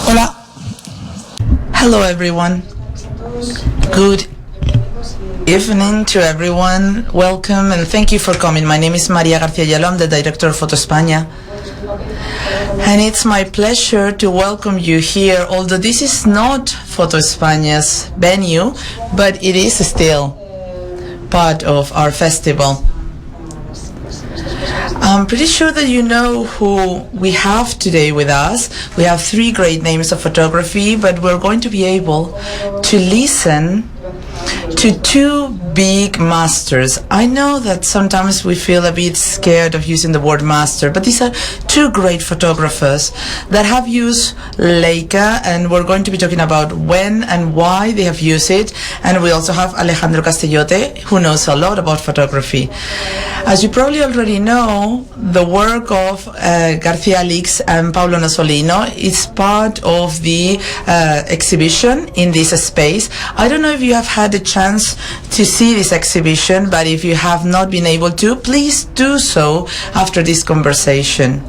Hola. Hello everyone. Good evening to everyone. Welcome and thank you for coming. My name is García-Alix. I'm the director of PHotoESPAña. And it's my pleasure to welcome you here, although this is not PHotoESPAña's venue, but it is still part of our festival. I'm pretty sure that you know who we have today with us. We have three great names of photography, but we're going to be able to listen to two big masters. I know that sometimes we feel a bit scared of using the word master, but these are two great photographers that have used Leica, and we're going to be talking about when and why they have used it. And we also have Alejandro Castellote, who knows a lot about photography. As you probably already know, the work of García-Alix and Paulo Nozolino is part of the exhibition in this space. I don't know if you have had a chance to see this exhibition, but if you have not been able to, please do so after this conversation.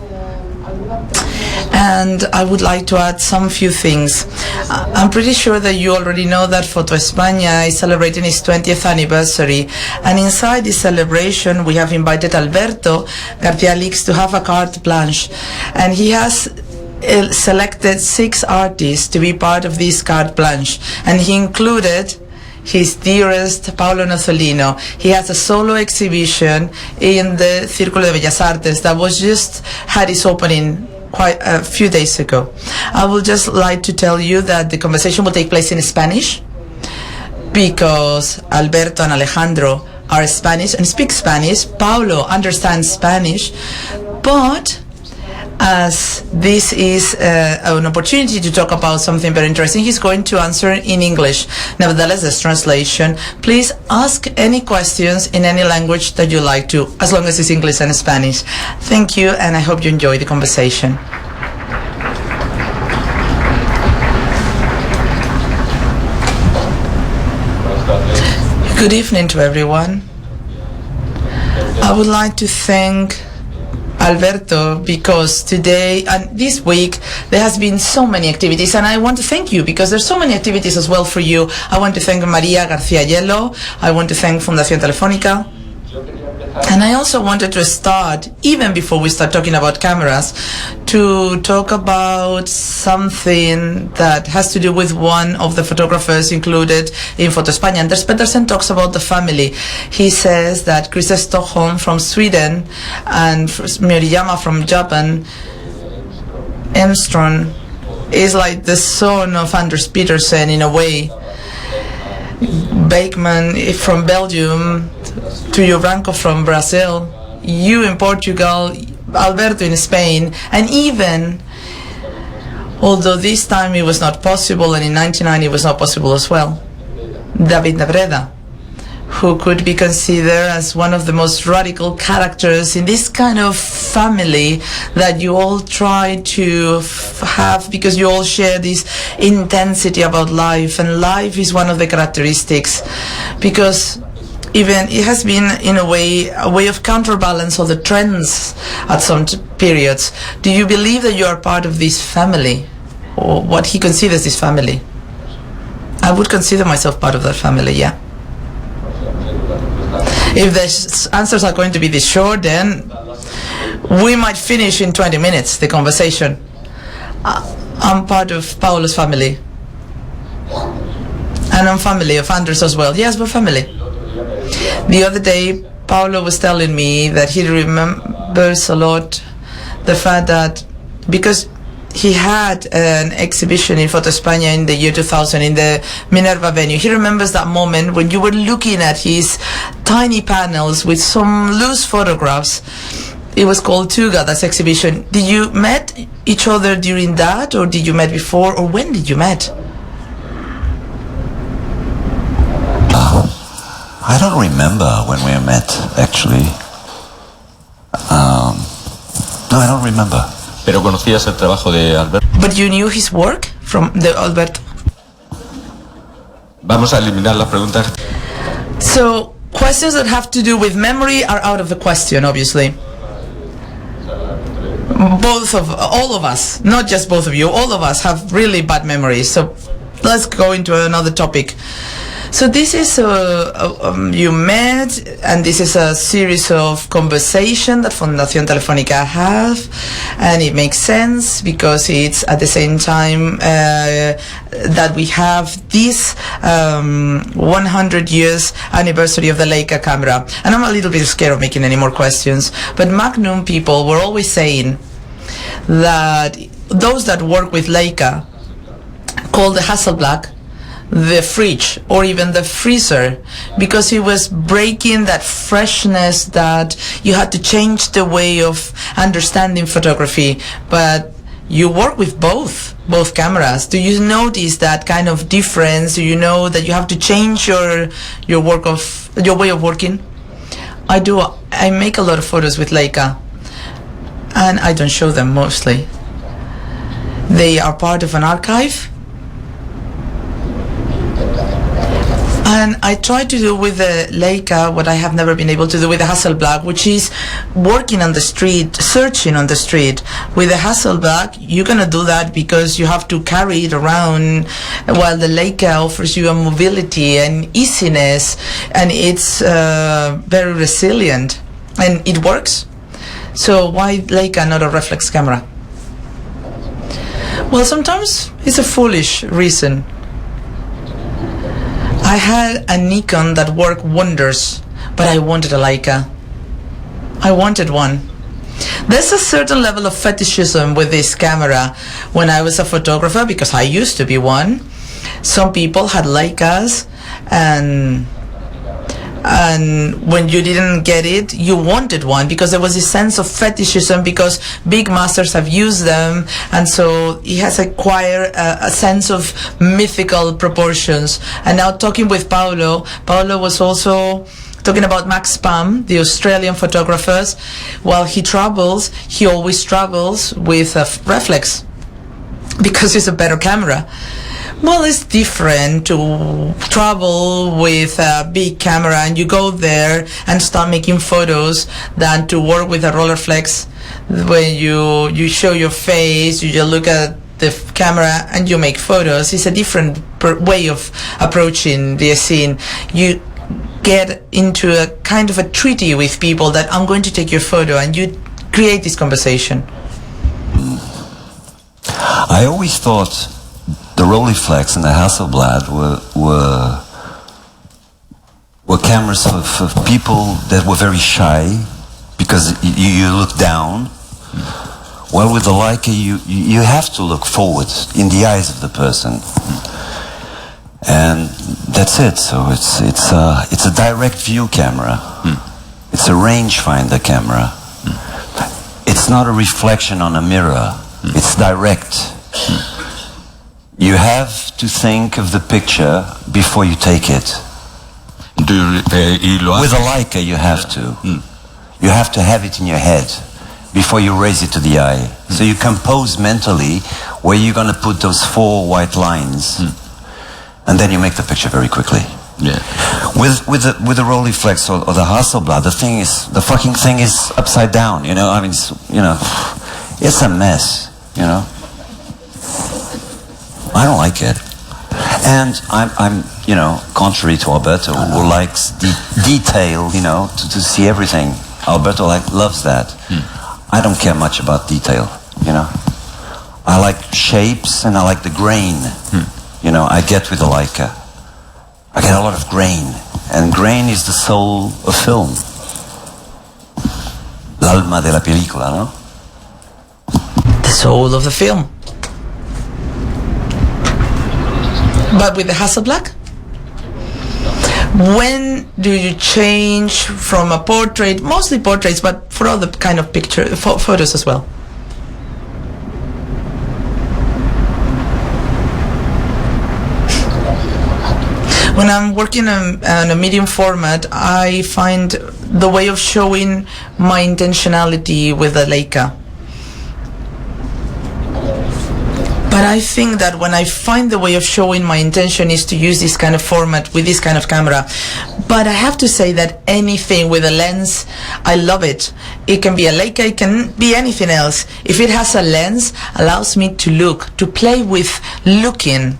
And I would like to add some few things. I'm pretty sure that you already know that PHotoESPAña is celebrating its 20th anniversary, and inside this celebration we have invited Alberto García-Alix to have a carte blanche, and he has selected 6 artists to be part of this carte blanche, and he included his dearest Paulo Nozolino. He has a solo exhibition in the Círculo de Bellas Artes that was just had its opening quite a few days ago. I would just like to tell you that the conversation will take place in Spanish because Alberto and Alejandro are Spanish and speak Spanish. Paulo understands Spanish, but as this is an opportunity to talk about something very interesting, he's going to answer in English. Nevertheless, there's translation. Please ask any questions in any language that you like to, as long as it's English and Spanish. Thank you, and I hope you enjoy the conversation. Good evening to everyone. I would like to thank Alberto, because today and this week there has been so many activities, and I want to thank you because there's so many activities as well for you. I want to thank García-Alix. I want to thank Fundación Telefónica. And I also wanted to start, even before we start talking about cameras, to talk about something that has to do with one of the photographers included in PHotoESPAña. Anders Pettersen talks about the family. He says that Chris Stockholm from Sweden and Mioriyama from Japan, Armstrong is like the son of Anders Pettersen in a way. Bakeman from Belgium to Uranco from Brazil, you in Portugal, Alberto in Spain, and even, although this time it was not possible, and in 1990 it was not possible as well, David Nebreda, who could be considered as one of the most radical characters in this kind of family that you all try to have, because you all share this intensity about life, and life is one of the characteristics, because even it has been in a way of counterbalance of the trends at some periods. Do you believe that you are part of this family, or what he considers this family? I would consider myself part of that family, yeah. If the answers are going to be this short, then we might finish in 20 minutes the conversation. I'm part of Paulo's family, and I'm family of Anders as well. Yes, we're family. The other day, Paulo was telling me that he remembers a lot the fact that because he had an exhibition in PHotoESPAña in the year 2000 in the Minerva venue. He remembers that moment when you were looking at his tiny panels with some loose photographs. It was called Tuga, that exhibition. Did you met each other during that, or did you met before, or when did you met? I don't remember when we met, actually. No, I don't remember. Pero conocías el trabajo de Alberto. But you knew his work from the Alberto. Vamos a eliminar las preguntas. So questions that have to do with memory are out of the question, obviously. all of us, not just both of you, all of us have really bad memories. So let's go into another topic. So this is you met, and this is a series of conversation that Fundación Telefónica have, and it makes sense because it's at the same time that we have this 100 years anniversary of the Leica camera. And I'm a little bit scared of making any more questions, but Magnum people were always saying that those that work with Leica call the Hasselblad the fridge or even the freezer, because it was breaking that freshness that you had to change the way of understanding photography. But you work with both cameras. Do you notice that kind of difference? Do you know that you have to change your way of working? I do. I make a lot of photos with Leica, and I don't show them mostly. They are part of an archive. And I try to do with the Leica what I have never been able to do with the Hasselblad, which is working on the street, searching on the street. With the Hasselblad, you're going to do that because you have to carry it around, while the Leica offers you a mobility and easiness, and it's very resilient, and it works. So why Leica, not a reflex camera? Well, sometimes it's a foolish reason. I had a Nikon that worked wonders, but I wanted a Leica. I wanted one. There's a certain level of fetishism with this camera. When I was a photographer, because I used to be one, some people had Leicas, and when you didn't get it, you wanted one, because there was a sense of fetishism, because big masters have used them, and so it has acquired a sense of mythical proportions. And now, talking with Paulo was also talking about Max Pam, the Australian photographers. While he travels, he always travels with a reflex because it's a better camera. Well, it's different to travel with a big camera and you go there and start making photos than to work with a Rolleiflex. When you show your face, you just look at the camera and you make photos. It's a different way of approaching the scene. You get into a kind of a treaty with people that I'm going to take your photo, and you create this conversation. I always thought the Rolleiflex and the Hasselblad were cameras for people that were very shy, because you look down. Well, with the Leica, you have to look forward in the eyes of the person, and that's it. So it's a direct view camera. It's a rangefinder camera. It's not a reflection on a mirror. It's direct. You have to think of the picture before you take it. With a Leica, you have to. You have to have it in your head before you raise it to the eye. So you compose mentally where you're going to put those 4 white lines, and then you make the picture very quickly. Yeah. With the Rolleiflex or the Hasselblad, the fucking thing is upside down. You know, I mean, it's a mess. You know. I don't like it, and I'm contrary to Alberto, who likes detail, to see everything. Alberto loves that. I don't care much about detail, I like shapes and I like the grain. I get with the Leica. I get a lot of grain, and grain is the soul of film. L'alma de la película, no? The soul of the film. But with the Hasselblad, when do you change from a portrait, mostly portraits, but for other kind of photos as well? When I'm working on a medium format, I find the way of showing my intentionality with the Leica. But I think that when I find the way of showing my intention is to use this kind of format with this kind of camera, But I have to say that anything with a lens, I love it. It can be a Leica, it can be anything else. If it has a lens, allows me to look, to play with looking.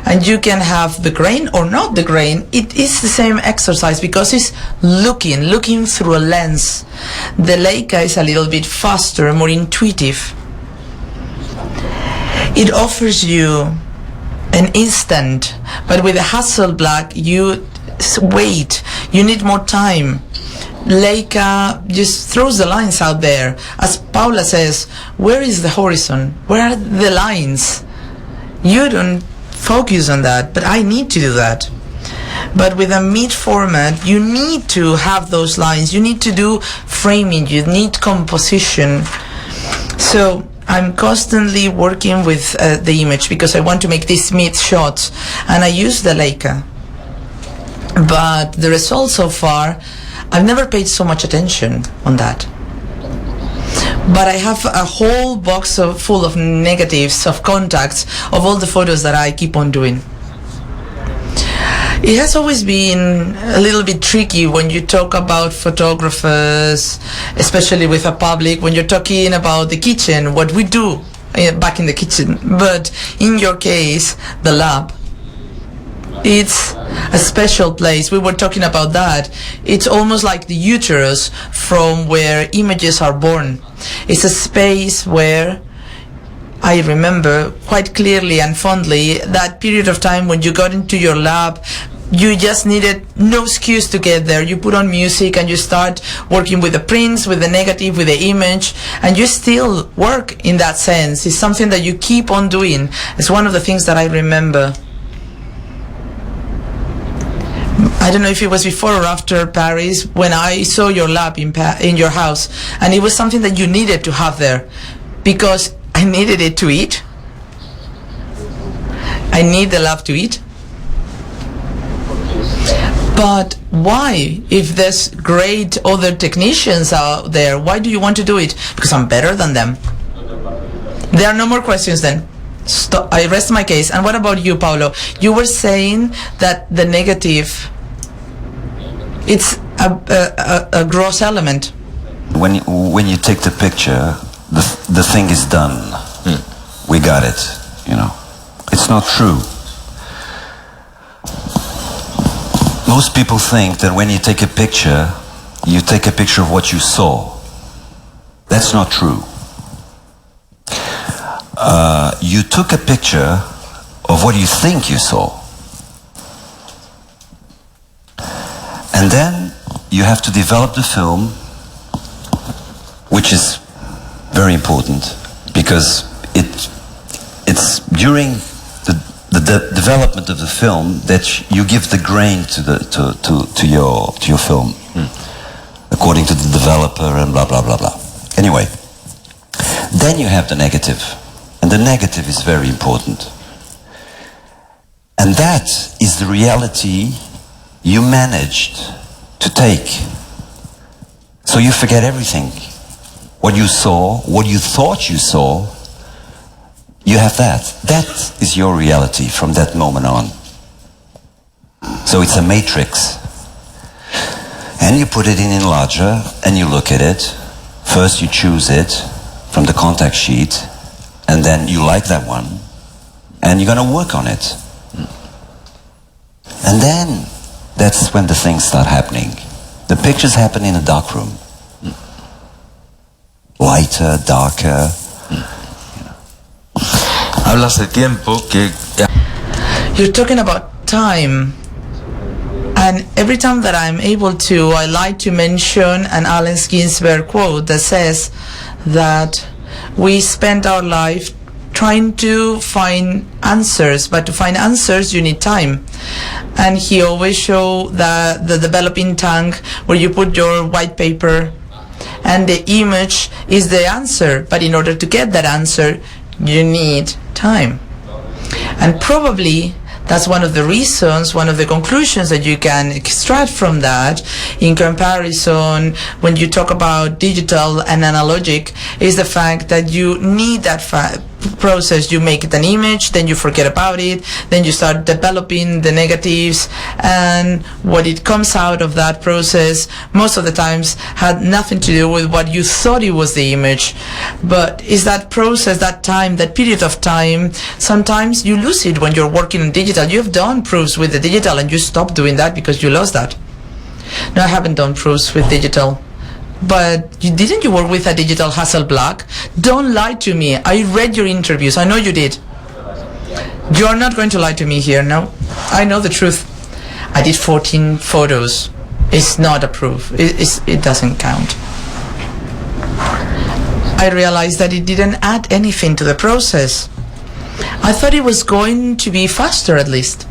And you can have the grain or not the grain. It is the same exercise because it's looking through a lens. The Leica is a little bit faster, more intuitive. It offers you an instant, but with a Hasselblad you wait, you need more time. Leica just throws the lines out there. As Paula says, where is the horizon? Where are the lines? You don't focus on that, but I need to do that. But with a mid format, you need to have those lines. You need to do framing. You need composition. So I'm constantly working with the image because I want to make these mid shots, and I use the Leica. But the results so far, I've never paid so much attention on that. But I have a whole box full of negatives, of contacts, of all the photos that I keep on doing. It has always been a little bit tricky when you talk about photographers, especially with a public, when you're talking about the kitchen, what we do back in the kitchen. But in your case, the lab, it's a special place. We were talking about that. It's almost like the uterus from where images are born. It's a space where I remember quite clearly and fondly that period of time when you got into your lab. You just needed no excuse to get there. You put on music and you start working with the prints, with the negative, with the image, and you still work in that sense. It's something that you keep on doing. It's one of the things that I remember. I don't know if it was before or after Paris when I saw your lab in your house, and it was something that you needed to have there because I needed it to eat. I need the lab to eat. But why, if there's great other technicians out there, why do you want to do it? Because I'm better than them. There are no more questions then. Stop. I rest my case. And what about you, Paulo? You were saying that the negative, it's a gross element. When you take the picture, the thing is done. We got it, you know. It's not true. Most people think that when you take a picture of what you saw. That's not true. You took a picture of what you think you saw. And then you have to develop the film, which is very important because it's during the development of the film that you give the grain to your film, according to the developer and blah blah blah blah. Anyway, then you have the negative, and the negative is very important, and that is the reality you managed to take. So you forget everything. What you saw, what you thought you saw, you have that. That is your reality from that moment on. So it's a matrix. And you put it in enlarger and you look at it. First you choose it from the contact sheet, and then you like that one, and you're going to work on it. And then that's when the things start happening. The pictures happen in a dark room. Lighter, darker. Hablas de tiempo que... You're talking about time. And every time that I'm able to, I like to mention an Allen Ginsberg quote that says that we spend our life trying to find answers, but to find answers you need time. And he always showed the developing tank where you put your white paper and the image is the answer, but in order to get that answer you need time. And probably that's one of the reasons, one of the conclusions that you can extract from that in comparison when you talk about digital and analogic is the fact that you need that process. You make it an image, then you forget about it, then you start developing the negatives, and what it comes out of that process most of the times had nothing to do with what you thought it was the image. But is that process, that time, that period of time, sometimes you lose it when you're working on digital. You've done proofs with the digital and you stop doing that because you lost that. No, I haven't done proofs with digital. But didn't you work with a digital Hasselblad? Don't lie to me. I read your interviews. I know you did. You're not going to lie to me here, no? I know the truth. I did 14 photos. It's not a proof. It doesn't count. I realized that it didn't add anything to the process. I thought it was going to be faster, at least.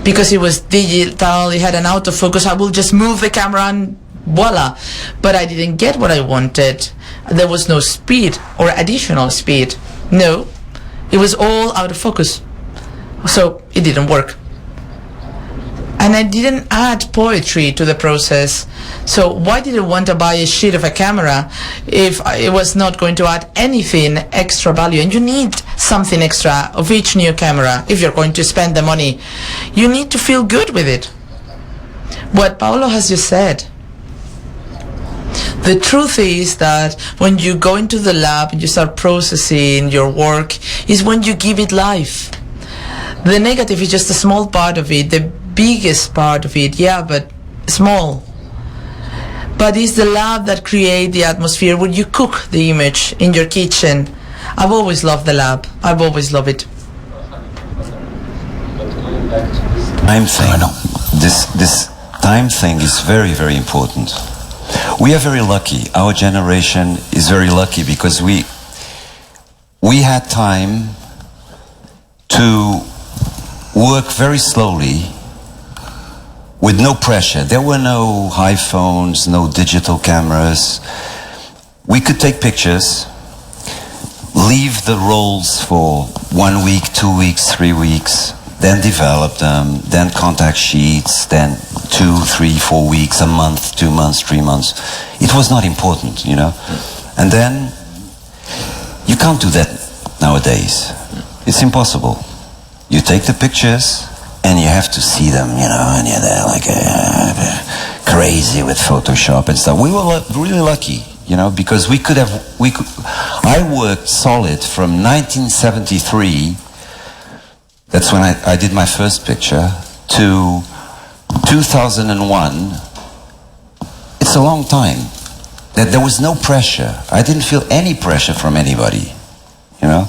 Because it was digital, it had an autofocus, I will just move the camera and voila. But I didn't get what I wanted. There was no speed or additional speed. No, it was all out of focus. So it didn't work. And I didn't add poetry to the process. So why did I want to buy a sheet of a camera if it was not going to add anything extra value? And you need something extra of each new camera if you're going to spend the money. You need to feel good with it. What Paulo has just said. The truth is that when you go into the lab and you start processing your work is when you give it life. The negative is just a small part of it, the biggest part of it, yeah, but small. But it's the lab that creates the atmosphere when you cook the image in your kitchen. I've always loved the lab. I've always loved it. Time thing. This time thing is very, very important. We are very lucky. Our generation is very lucky because we had time to work very slowly with no pressure. There were no iPhones, no digital cameras. We could take pictures, leave the rolls for 1 week, 2 weeks, 3 weeks, then develop them, then contact sheets, then 2, 3, 4 weeks, a month, 2 months, 3 months. It was not important, you know. And then you can't do that nowadays. It's impossible. You take the pictures and you have to see them, you know, and you're there like crazy with Photoshop and stuff. We were really lucky, you know, because I worked solid from 1973, that's when I did my first picture, to 2001. It's a long time. That there was no pressure. I didn't feel any pressure from anybody, you know,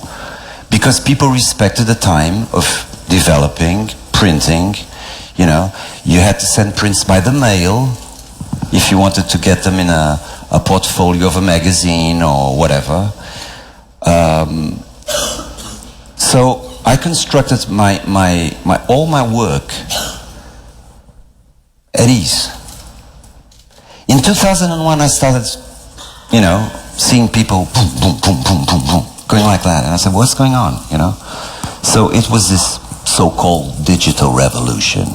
because people respected the time of developing, printing, you know. You had to send prints by the mail if you wanted to get them in a portfolio of a magazine or whatever. So I constructed all my work at ease. In 2001 I started, you know, seeing people boom, boom, boom, boom, boom, boom, going like that. And I said, what's going on, you know? So it was this so-called digital revolution,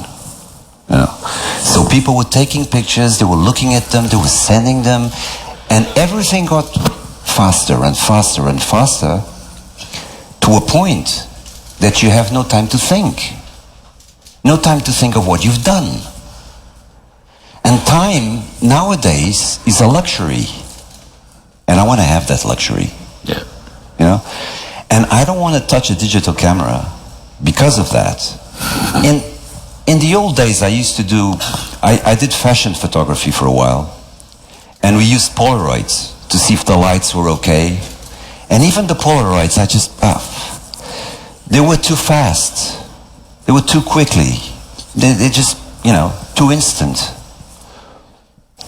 you know. So people were taking pictures, they were looking at them, they were sending them, and everything got faster and faster and faster to a point that you have no time to think. No time to think of what you've done. And time nowadays is a luxury. And I want to have that luxury. Yeah. You know? And I don't want to touch a digital camera because of that. In the old days I used to do, I did fashion photography for a while. And we used Polaroids to see if the lights were okay. And even the Polaroids, they were too fast. They were too quickly. They just, you know, too instant.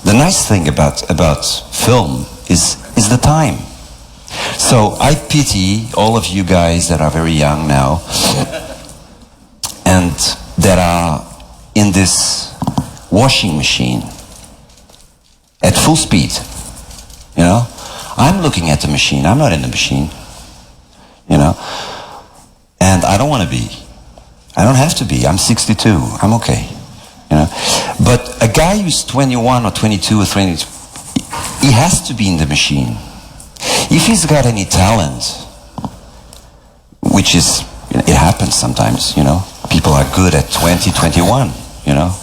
The nice thing about film is the time. So I pity all of you guys that are very young now and that are in this washing machine at full speed. You know, I'm looking at the machine. I'm not in the machine. You know, and I don't want to be. I don't have to be. I'm 62. I'm okay. You know, but a guy who's 21 or 22 or 23, he has to be in the machine. If he's got any talent, which is, it happens sometimes, you know. People are good at 20, 21, you know.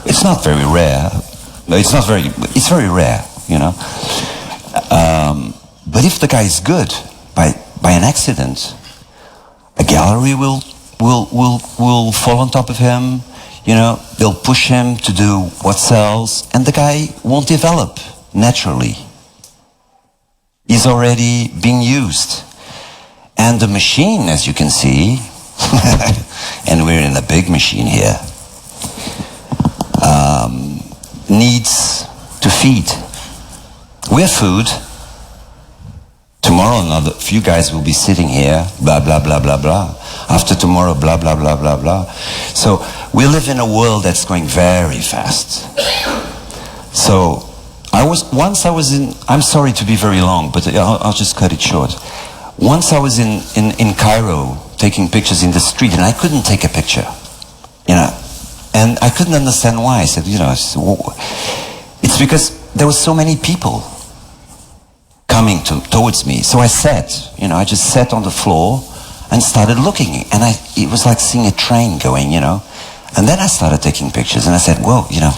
It's not very rare. It's very rare, you know. But if the guy is good, by an accident, a gallery will fall on top of him, you know, they'll push him to do what sells, and the guy won't develop naturally. He's already being used. And the machine, as you can see, and we're in a big machine here, needs to feed. We're food. Tomorrow another few guys will be sitting here, blah, blah, blah, blah, blah. After tomorrow, blah, blah, blah, blah, blah. So we live in a world that's going very fast. So once I was in, I'm sorry to be very long, but I'll just cut it short. Once I was in Cairo taking pictures in the street, and I couldn't take a picture, you know, and I couldn't understand why. I said, you know, it's because there were so many people coming towards me. So I sat, you know, I just sat on the floor and started looking, and it was like seeing a train going, you know. And then I started taking pictures, and I said, well, you know,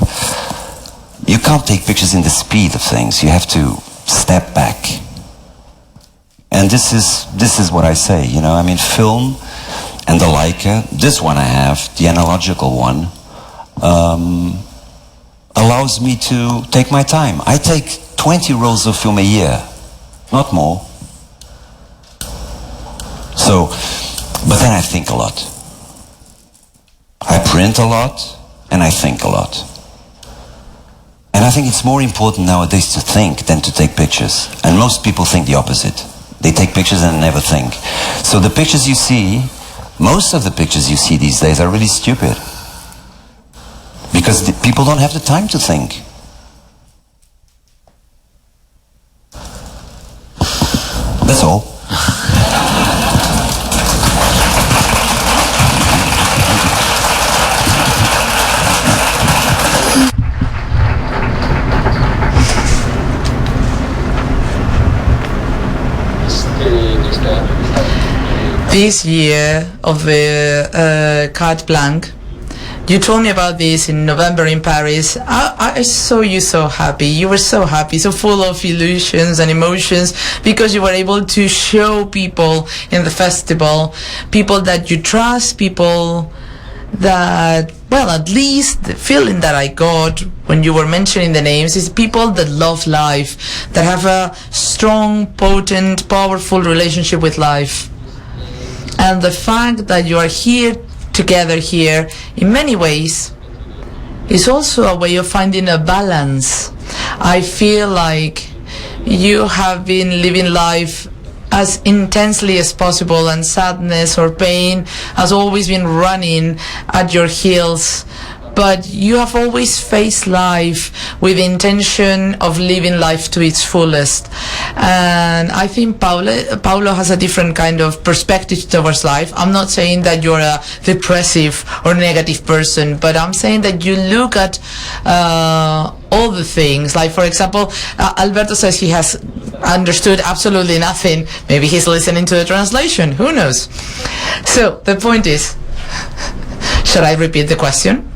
you can't take pictures in the speed of things. You have to step back. And this is what I say, you know. I mean, film and the Leica, this one I have, the analogical one, allows me to take my time. I take 20 rolls of film a year, not more. So, but then I think a lot. I print a lot, and I think a lot. And I think it's more important nowadays to think than to take pictures. And most people think the opposite. They take pictures and never think. So the pictures you see, most of the pictures you see these days are really stupid. Because people don't have the time to think. That's all. This year of the carte blanche, you told me about this in November in Paris. I saw you so happy. You were so happy, so full of illusions and emotions, because you were able to show people in the festival, people that you trust, people that, well, at least the feeling that I got when you were mentioning the names is people that love life, that have a strong, potent, powerful relationship with life. And the fact that you are here together here in many ways is also a way of finding a balance. I feel like you have been living life as intensely as possible, and sadness or pain has always been running at your heels, but you have always faced life with the intention of living life to its fullest. And I think Paulo has a different kind of perspective towards life. I'm not saying that you're a depressive or negative person, but I'm saying that you look at all the things. Like, for example, Alberto says he has understood absolutely nothing. Maybe he's listening to the translation. Who knows? So the point is, should I repeat the question?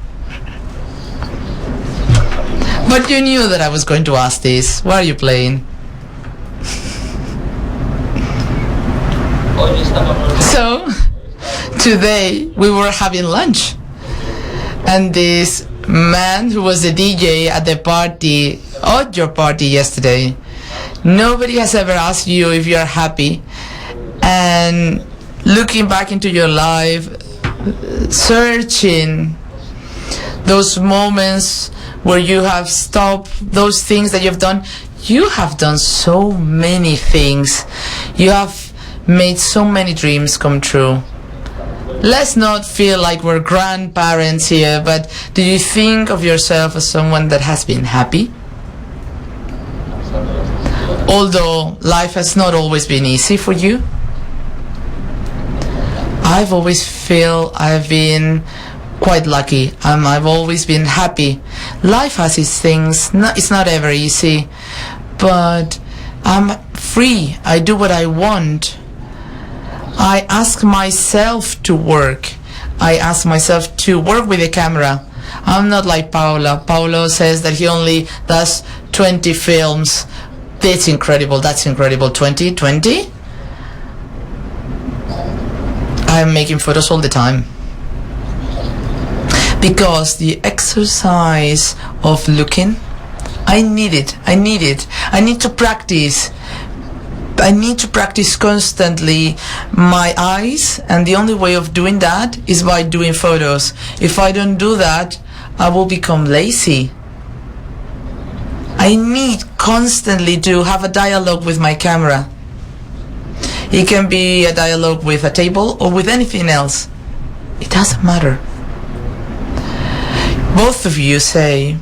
But you knew that I was going to ask this. Why are you playing? So, today we were having lunch, and this man who was the DJ at the party, at your party yesterday, nobody has ever asked you if you are happy. And looking back into your life, searching those moments where you have stopped, those things that you've done. You have done so many things. You have made so many dreams come true. Let's not feel like we're grandparents here, but do you think of yourself as someone that has been happy? Although life has not always been easy for you. I've always feel I've been quite lucky. I've always been happy. Life has its things. It's not ever easy, but I'm free. I do what I want. I ask myself to work. I ask myself to work with the camera. I'm not like Paulo. Paulo says that he only does 20 films. That's incredible. 20? I'm making photos all the time. Because the exercise of looking, I need it. I need to practice. I need to practice constantly my eyes, and the only way of doing that is by doing photos. If I don't do that, I will become lazy. I need constantly to have a dialogue with my camera. It can be a dialogue with a table or with anything else. It doesn't matter. Both of you say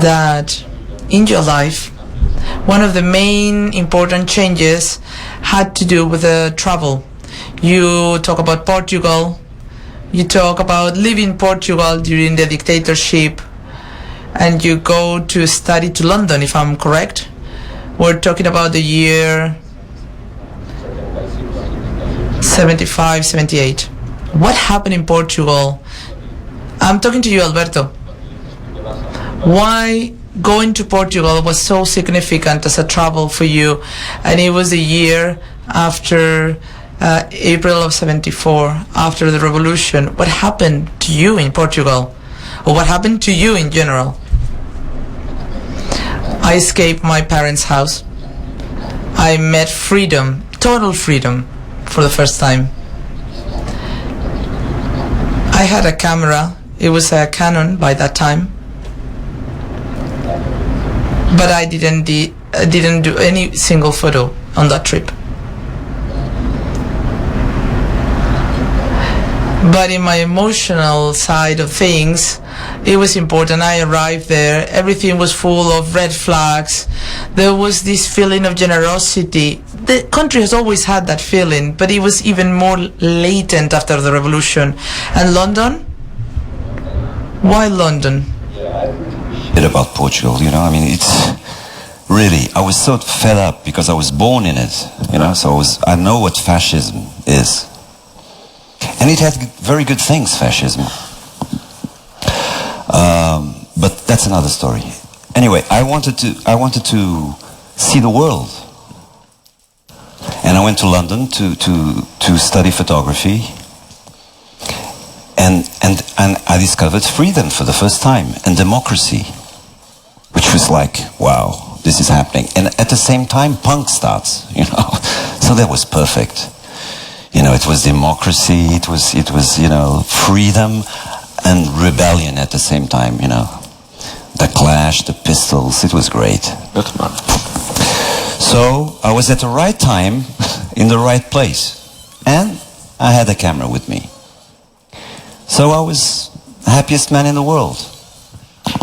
that in your life, one of the main important changes had to do with travel. You talk about Portugal. You talk about living in Portugal during the dictatorship, and you go to study to London, if I'm correct. We're talking about the year 75, 78. What happened in Portugal? I'm talking to you, Alberto. Why going to Portugal was so significant as a travel for you? And it was the year after April of 74, after the revolution. What happened to you in Portugal? Or what happened to you in general? I escaped my parents' house. I met freedom, total freedom, for the first time. I had a camera. It was a Canon by that time. But I didn't do any single photo on that trip. But in my emotional side of things, it was important. I arrived there, everything was full of red flags. There was this feeling of generosity. The country has always had that feeling, but it was even more latent after the revolution. And London? Why London? Bit about Portugal, I mean, it's really, I was so fed up because I was born in it, so I know what fascism is. And it had very good things, fascism. But that's another story. Anyway, I wanted to see the world. And I went to London to study photography. And I discovered freedom for the first time, and democracy, which was like, wow, this is happening. And at the same time, punk starts, so that was perfect. It was democracy, it was freedom and rebellion at the same time, The Clash, the Pistols, it was great. So I was at the right time, in the right place, and I had a camera with me. So I was the happiest man in the world.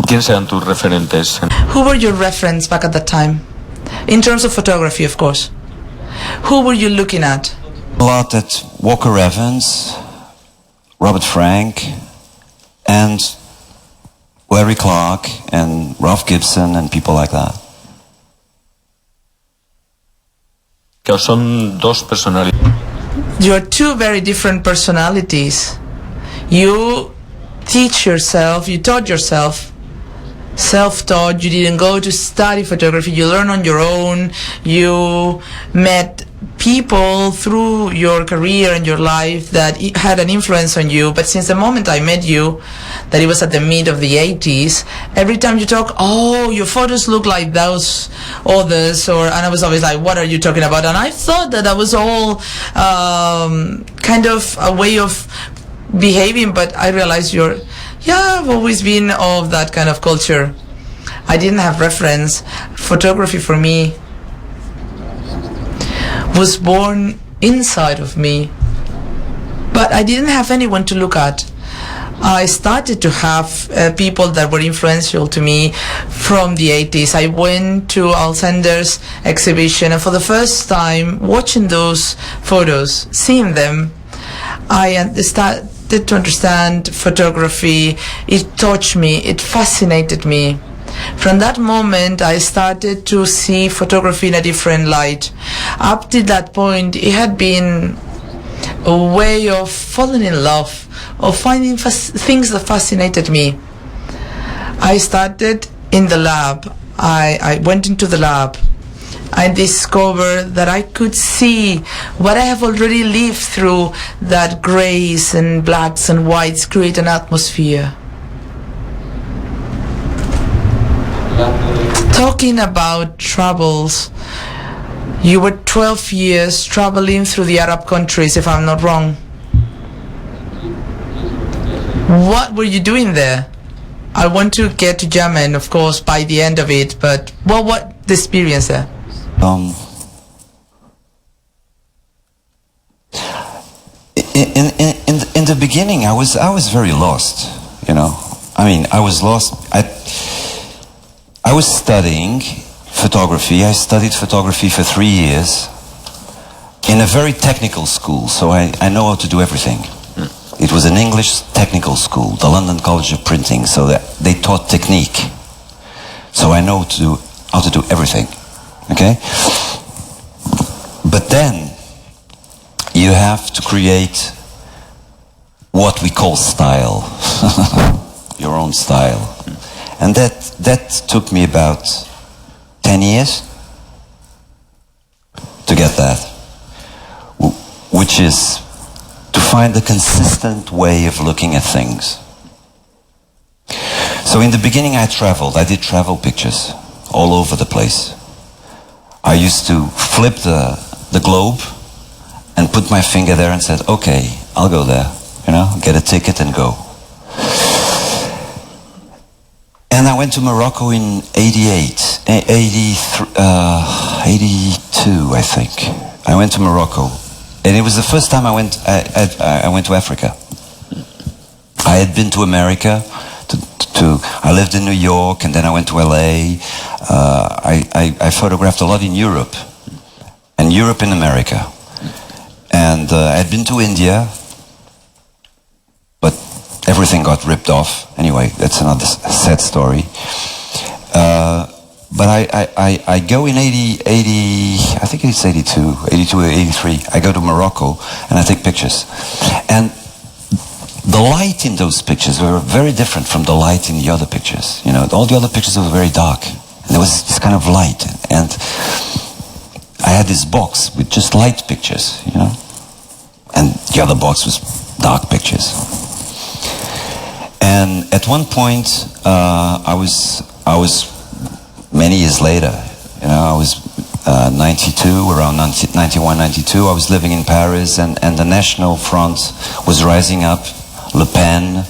¿Quiénes eran tus referentes? Who were your reference back at that time? In terms of photography, of course. Who were you looking at? A lot at Walker Evans, Robert Frank, and Larry Clark, and Ralph Gibson, and people like that. Son dos personalidades. You are two very different personalities. You taught yourself, self-taught. You didn't go to study photography. You learn on your own. You met people through your career and your life that had an influence on you. But since the moment I met you, that it was at the mid of the 80s, every time you talk, oh, your photos look like those others, and I was always like, what are you talking about? And I thought that was all kind of a way of behaving, but I realized I've always been of that kind of culture. I didn't have reference. Photography for me was born inside of me, but I didn't have anyone to look at. I started to have people that were influential to me from the 80s. I went to Alcender's exhibition, and for the first time, watching those photos, seeing them, I started to understand photography. It touched me, it fascinated me. From that moment, I started to see photography in a different light. Up to that point, it had been a way of falling in love, of finding things that fascinated me. I started in the lab. I went into the lab. I discovered that I could see what I have already lived through, that grays and blacks and whites create an atmosphere. Talking about travels, you were 12 years traveling through the Arab countries, if I'm not wrong. What were you doing there? I want to get to Yemen, of course, by the end of it, but what the experience there? In the beginning, I was very lost. You know, I mean, I was lost. I was studying photography. I studied photography for 3 years in a very technical school, so I know how to do everything. It was an English technical school, the London College of Printing, so that they taught technique. So I know how to do everything. Okay? But then you have to create what we call style. Your own style. And that took me about 10 years to get that. Which is to find a consistent way of looking at things. So in the beginning I traveled. I did travel pictures all over the place. I used to flip the globe and put my finger there and said, okay, I'll go there, you know, get a ticket and go. And I went to Morocco in 82, I think. I went to Morocco. And it was the first time I went to Africa. I had been to America, I lived in New York, and then I went to LA. I photographed a lot in Europe, and Europe and America. And I had been to India, but everything got ripped off. Anyway, that's another sad story. But I go in 80, I think it's 82 or 83. I go to Morocco and I take pictures. And the light in those pictures were very different from the light in the other pictures. You know, all the other pictures were very dark. And there was this kind of light. And I had this box with just light pictures, you know. And the other box was dark pictures. And at one point, I was many years later, you know, I was 92, around 91, 92, I was living in Paris, and the National Front was rising up. Le Pen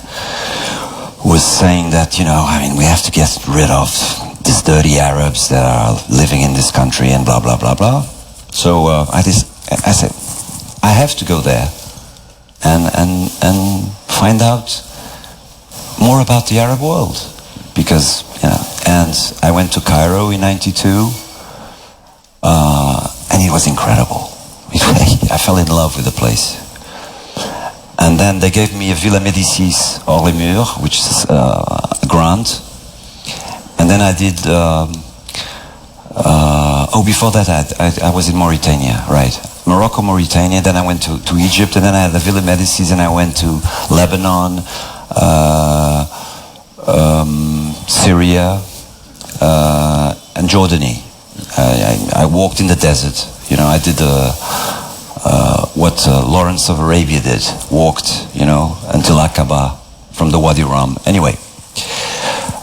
was saying that, you know, I mean, we have to get rid of these dirty Arabs that are living in this country and blah, blah, blah, blah. So I said, I have to go there and find out more about the Arab world. Because, you know, and I went to Cairo in 92, and it was incredible. I fell in love with the place. And then they gave me a Villa Médicis hors les murs, which is a grant. And then I did, before that I was in Mauritania, right. Morocco, Mauritania, then I went to Egypt, and then I had the Villa Médicis, and I went to Lebanon, Syria, and Jordany. I walked in the desert. You know, I did what Lawrence of Arabia did. Walked, you know, until Aqaba from the Wadi Rum. Anyway,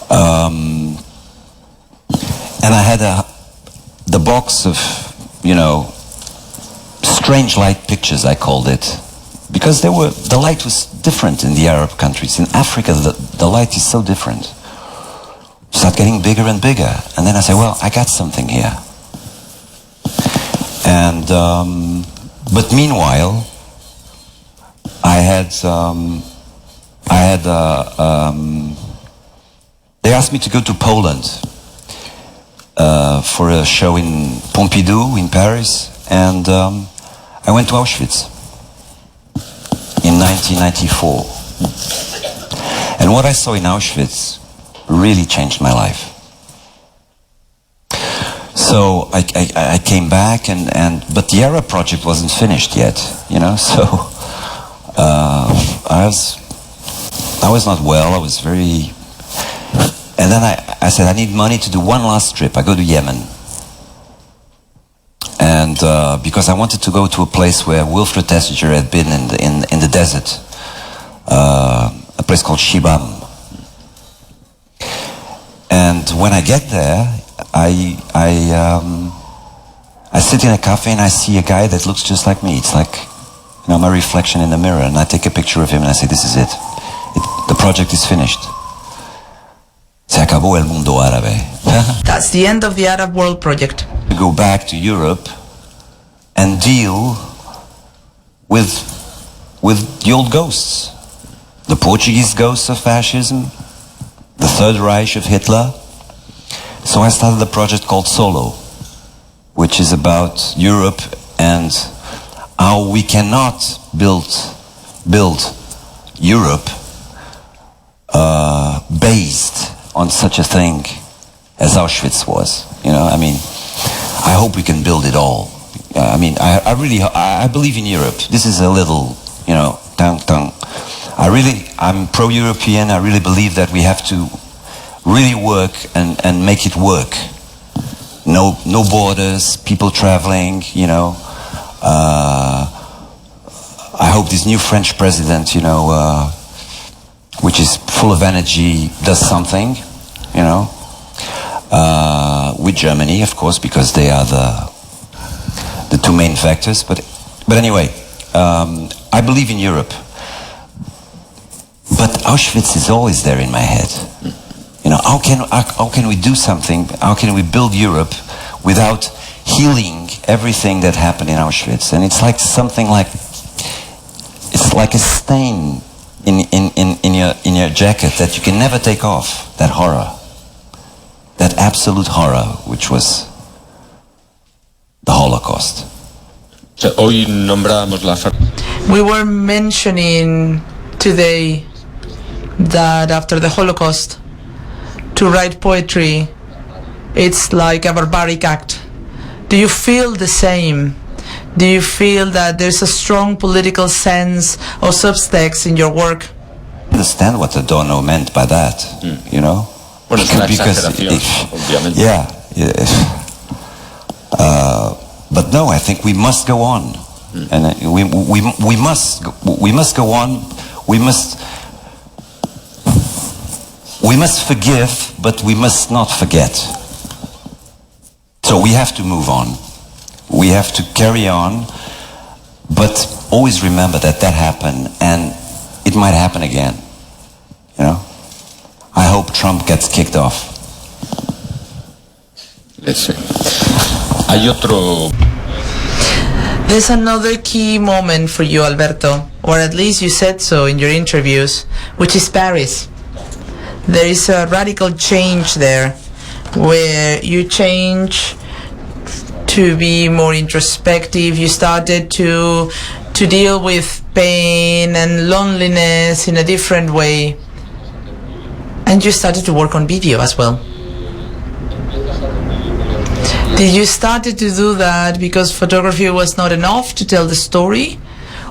and I had the box of, you know, strange light pictures, I called it, because the light was different in the Arab countries. In Africa, the light is so different. Start getting bigger and bigger, and then I say, well, I got something here. And but meanwhile, they asked me to go to Poland for a show in Pompidou in Paris, and I went to Auschwitz in 1994. And what I saw in Auschwitz really changed my life. So I came back, but the Arab project wasn't finished yet, you know. So I was not well. I was very, and then I said I need money to do one last trip. I go to Yemen, and because I wanted to go to a place where Wilfred Tessiger had been in the desert, a place called Shibam. And when I get there, I sit in a cafe and I see a guy that looks just like me. It's like, you know, my reflection in the mirror, and I take a picture of him and I say, this is it. The project is finished. Se acabó el mundo árabe. That's the end of the Arab World Project. To go back to Europe and deal with the old ghosts. The Portuguese ghosts of fascism, the Third Reich of Hitler. So I started a project called Solo, which is about Europe and how we cannot build Europe based on such a thing as Auschwitz was. You know, I mean, I hope we can build it all. I mean, I believe in Europe. This is a little, you know, I'm pro-European. I really believe that we have to really work and make it work. No borders, people traveling, you know. I hope this new French president, you know, which is full of energy, does something, you know, with Germany, of course, because they are the two main factors. But anyway, I believe in Europe. But Auschwitz is always there in my head. You know, how can we do something? How can we build Europe without healing everything that happened in Auschwitz? And it's like something like, it's like a stain in your jacket that you can never take off. That horror, that absolute horror, which was the Holocaust. Hoy nombrábamos la... We were mentioning today that after the Holocaust, to write poetry, it's like a barbaric act. Do you feel the same? Do you feel that there's a strong political sense or subtext in your work? I understand what Adorno meant by that, you know? Bueno, es una exageración, obviamente. Yeah. But no, I think we must go on, and we must go on. We must forgive, but we must not forget. So we have to move on. We have to carry on, but always remember that happened, and it might happen again. You know? I hope Trump gets kicked off. Hay otro... There's another key moment for you, Alberto, or at least you said so in your interviews, which is Paris. There is a radical change there, where you change to be more introspective. You started to deal with pain and loneliness in a different way, and you started to work on video as well. Did you started to do that because photography was not enough to tell the story,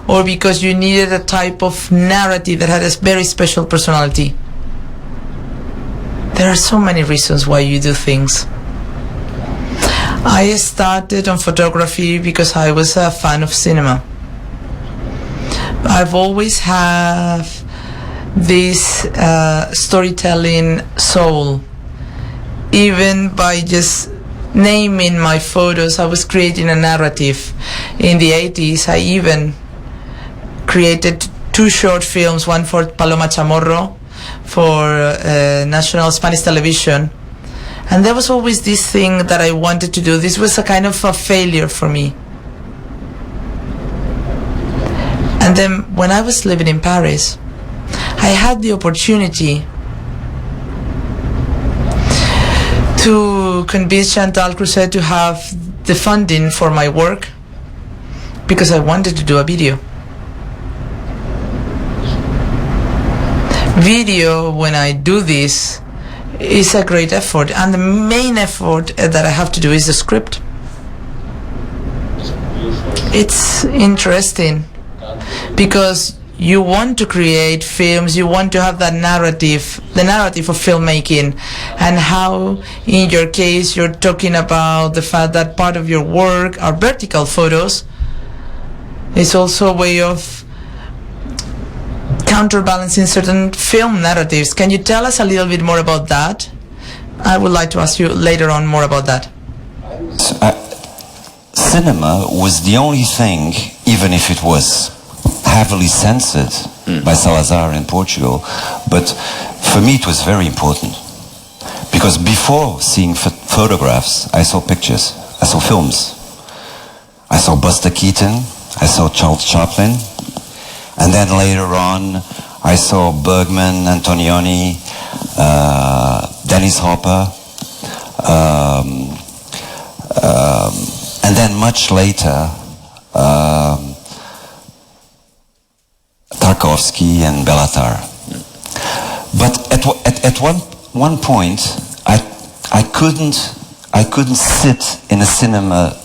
or because you needed a type of narrative that had a very special personality? There are so many reasons why you do things. I started on photography because I was a fan of cinema. I've always had this storytelling soul. Even by just naming my photos, I was creating a narrative. In the 80s, I even created 2 short films, one for Paloma Chamorro, for national Spanish television, and there was always this thing that I wanted to do. This was a kind of a failure for me. And then when I was living in Paris, I had the opportunity to convince Chantal Creuset to have the funding for my work, because I wanted to do a video. Video, when I do this, is a great effort, and the main effort that I have to do is the script. It's interesting because you want to create films, you want to have that narrative, the narrative of filmmaking, and how in your case you're talking about the fact that part of your work are vertical photos. It's also a way of counterbalancing certain film narratives. Can you tell us a little bit more about that? I would like to ask you later on more about that. Cinema was the only thing, even if it was heavily censored by Salazar in Portugal, but for me it was very important. Because before seeing photographs, I saw pictures, I saw films. I saw Buster Keaton, I saw Charles Chaplin, and then later on I saw Bergman, Antonioni, Dennis Hopper, and then much later Tarkovsky and Bellatar. But at one point I couldn't sit in a cinema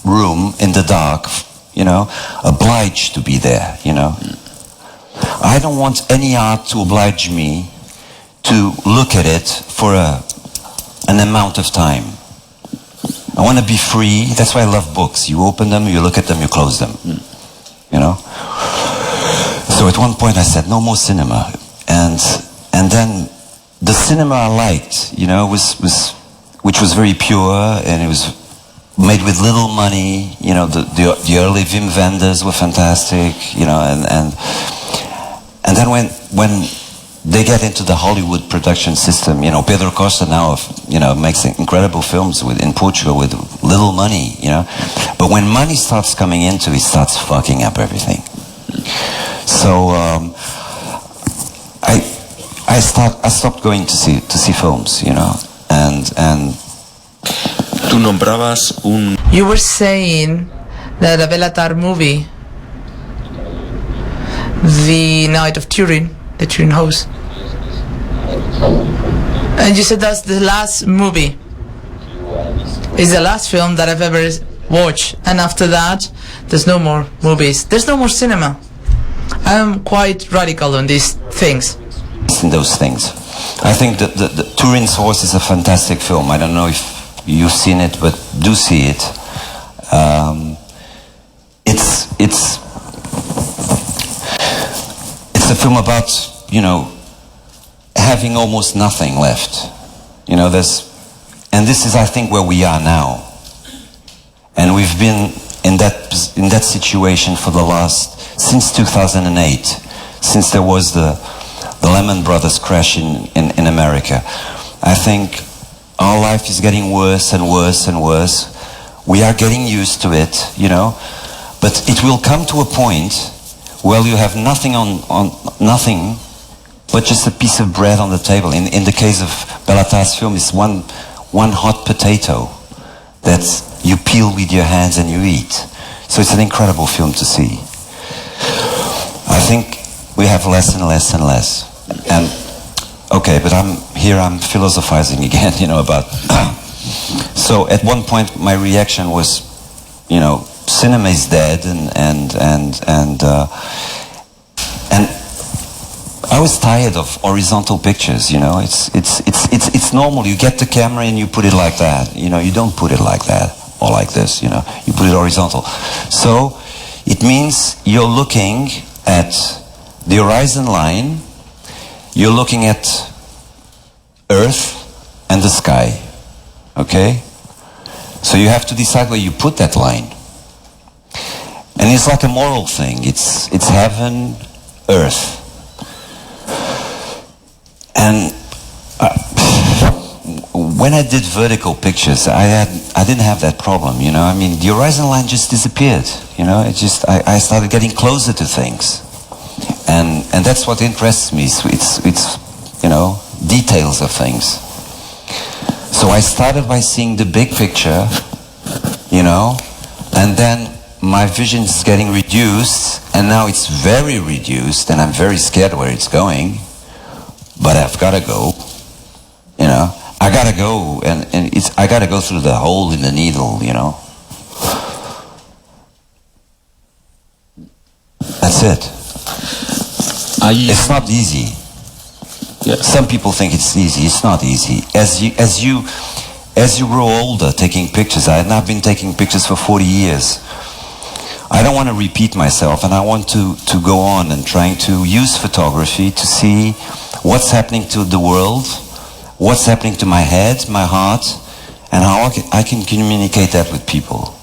room in the dark, you know, obliged to be there, you know. I don't want any art to oblige me to look at it for an amount of time. I want to be free. That's why I love books. You open them, you look at them, you close them, you know. So at one point I said, no more cinema. And then the cinema I liked, you know, which was very pure, and it was made with little money, you know, the early Wim Wenders were fantastic, you know, and then when they get into the Hollywood production system, you know, Pedro Costa now, you know, makes incredible films in Portugal with little money, you know, but when money starts coming into it, starts fucking up everything. So I stopped going to see films, you know, and Tú nombrabas un... You were saying that a Bellatar movie, The Night of Turin, the Turin House, and you said that's the last movie. It's the last film that I've ever watched, and after that there's no more movies, there's no more cinema. I'm quite radical on these things. In those things, I think that the Turin's Horse is a fantastic film. I don't know if you've seen it, but do see it. It's a film about, you know, having almost nothing left. You know, and this is, I think, where we are now. And we've been in that situation for since 2008, since there was the Lehman Brothers crash in America. I think our life is getting worse and worse and worse. We are getting used to it, you know, but it will come to a point where you have nothing nothing but just a piece of bread on the table. In the case of Bellatar's film, it's one hot potato that you peel with your hands and you eat. So it's an incredible film to see. I think we have less and less and less. And okay, but I'm philosophizing again, you know, about... So at one point my reaction was, you know, cinema is dead, and I was tired of horizontal pictures, you know. It's normal. You get the camera and you put it like that, you know. You don't put it like that or like this, you know. You put it horizontal. So it means you're looking at the horizon line. You're looking at Earth and the sky, okay? So you have to decide where you put that line. And it's like a moral thing. It's heaven, Earth. And when I did vertical pictures, I didn't have that problem, you know. I mean, the horizon line just disappeared, you know. I started getting closer to things. And that's what interests me. It's you know, details of things. So I started by seeing the big picture, you know, and then my vision is getting reduced, and now it's very reduced, and I'm very scared where it's going. But I've got to go, you know. I got to go, and I got to go through the hole in the needle, you know. That's it. It's not easy. Yeah. Some people think it's easy. It's not easy. As you grow older, taking pictures. I've been taking pictures for 40 years. I don't want to repeat myself, and I want to go on and trying to use photography to see what's happening to the world, what's happening to my head, my heart, and how I can communicate that with people.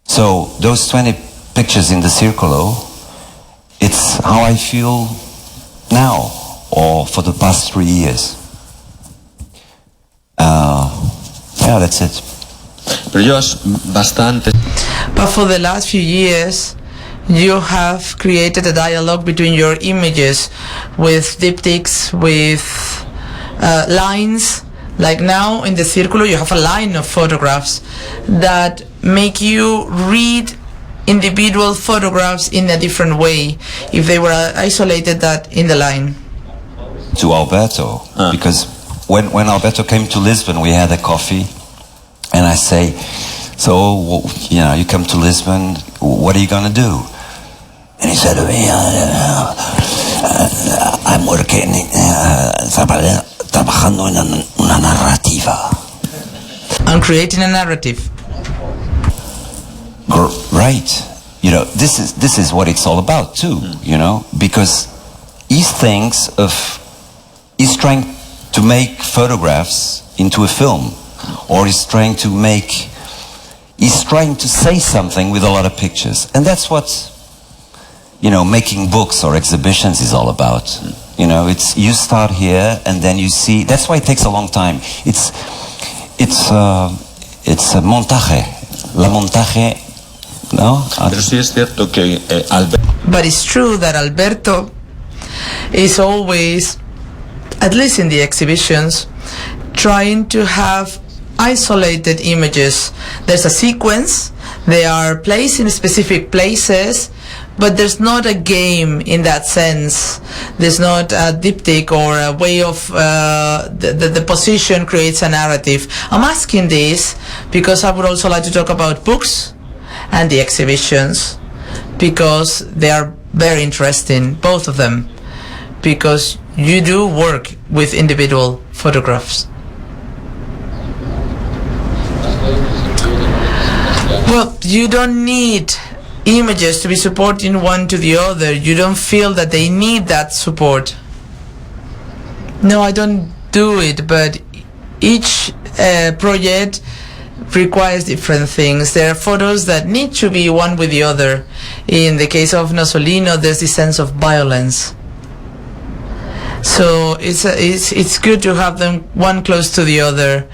So those 20 pictures in the circulo, it's how I feel now or for the past 3 years. Yeah, that's it. Pero llevas bastante. But for the last few years, you have created a dialogue between your images with diptychs, with lines. Like now in the Círculo, you have a line of photographs that make you read individual photographs in a different way if they were isolated that in the line. To Alberto, because when Alberto came to Lisbon, we had a coffee, and I say, so, you know, you come to Lisbon, what are you going to do? And he said to me, I'm working, trabajando en una narrativa. I'm creating a narrative. Right. You know, this is what it's all about too, you know, because he's trying to make photographs into a film, or he's trying to say something with a lot of pictures. And that's what, you know, making books or exhibitions is all about. You know, it's, you start here and then you see, that's why it takes a long time. It's a montaje. La montaje, no? Pero sí es cierto que But it's true that Alberto is always, at least in the exhibitions, trying to have isolated images. There's a sequence, they are placed in specific places, but there's not a game in that sense. There's not a diptych or a way of the position creates a narrative. I'm asking this because I would also like to talk about books and the exhibitions, because they are very interesting, both of them, because you do work with individual photographs. Well, you don't need images to be supporting one to the other. You don't feel that they need that support. No, I don't do it, but each project requires different things. There are photos that need to be one with the other. In the case of Nozolino, there's this sense of violence. So it's good to have them one close to the other.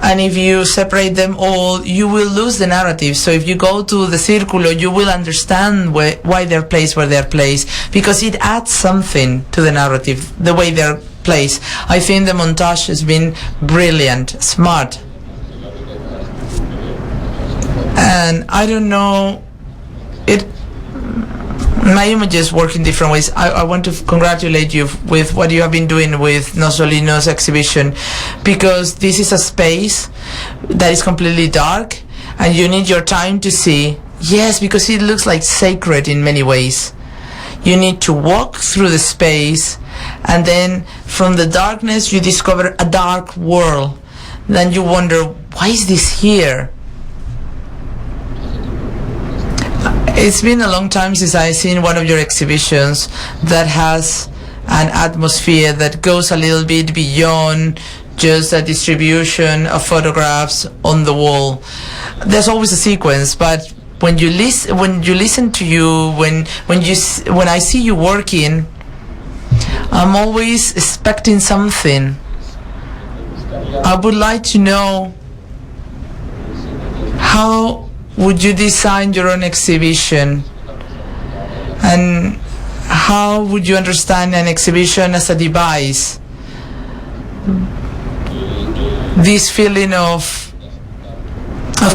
And if you separate them all, you will lose the narrative. So if you go to the Círculo, you will understand why they're placed where they're placed, because it adds something to the narrative, the way they're placed. I think the montage has been brilliant, smart. And I don't know, my images work in different ways. I want to congratulate you with what you have been doing with Nozolino's exhibition, because this is a space that is completely dark and you need your time to see. Yes, because it looks like sacred in many ways. You need to walk through the space, and then from the darkness you discover a dark world. Then you wonder, why is this here? It's been a long time since I've seen one of your exhibitions that has an atmosphere that goes a little bit beyond just a distribution of photographs on the wall. There's always a sequence, but when you listen to you, when I see you working, I'm always expecting something. I would like to know, how would you design your own exhibition, and how would you understand an exhibition as a device? This feeling of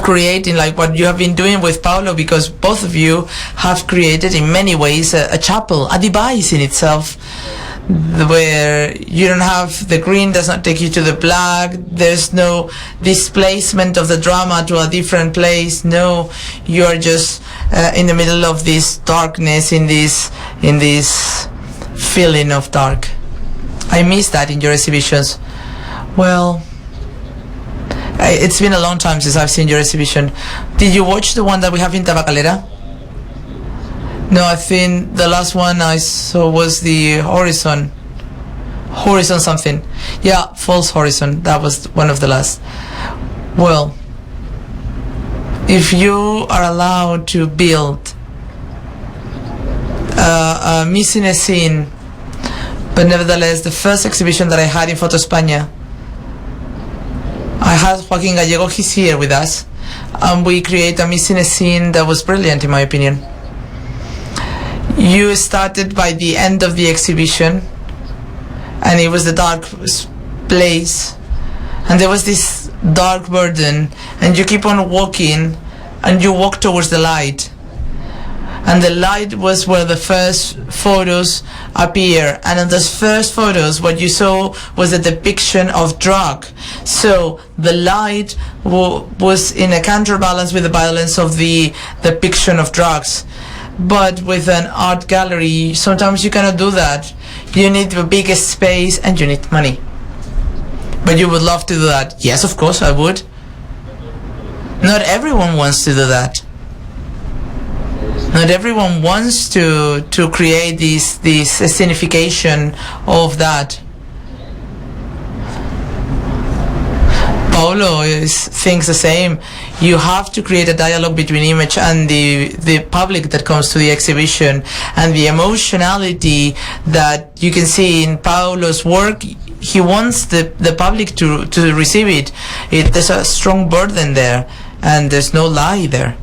creating, like what you have been doing with Paulo, because both of you have created in many ways a chapel, a device in itself, where you don't have, the green does not take you to the black, there's no displacement of the drama to a different place. No, you are just in the middle of this darkness, in this feeling of dark. I miss that in your exhibitions. Well, it's been a long time since I've seen your exhibition. Did you watch the one that we have in Tabacalera? No, I think the last one I saw was the Horizon something. Yeah, False Horizon. That was one of the last. Well, if you are allowed to build a missing a scene, but nevertheless, the first exhibition that I had in PHotoESPAñA, I had Joaquin Gallego, he's here with us, and we create a missing a scene that was brilliant in my opinion. You started by the end of the exhibition, and it was the dark place, and there was this dark burden, and you keep on walking, and you walk towards the light, and the light was where the first photos appear, and in those first photos what you saw was a depiction of drug. So the light was in a counterbalance with the violence of the depiction of drugs. But with an art gallery, sometimes you cannot do that. You need the biggest space and you need money. But you would love to do that. Yes, of course I would. Not everyone wants to do that. Not everyone wants to create this scenification of that. Paulo thinks the same. You have to create a dialogue between image and the public that comes to the exhibition, and the emotionality that you can see in Paulo's work. He wants the public to receive it. There's a strong burden there, and there's no lie there.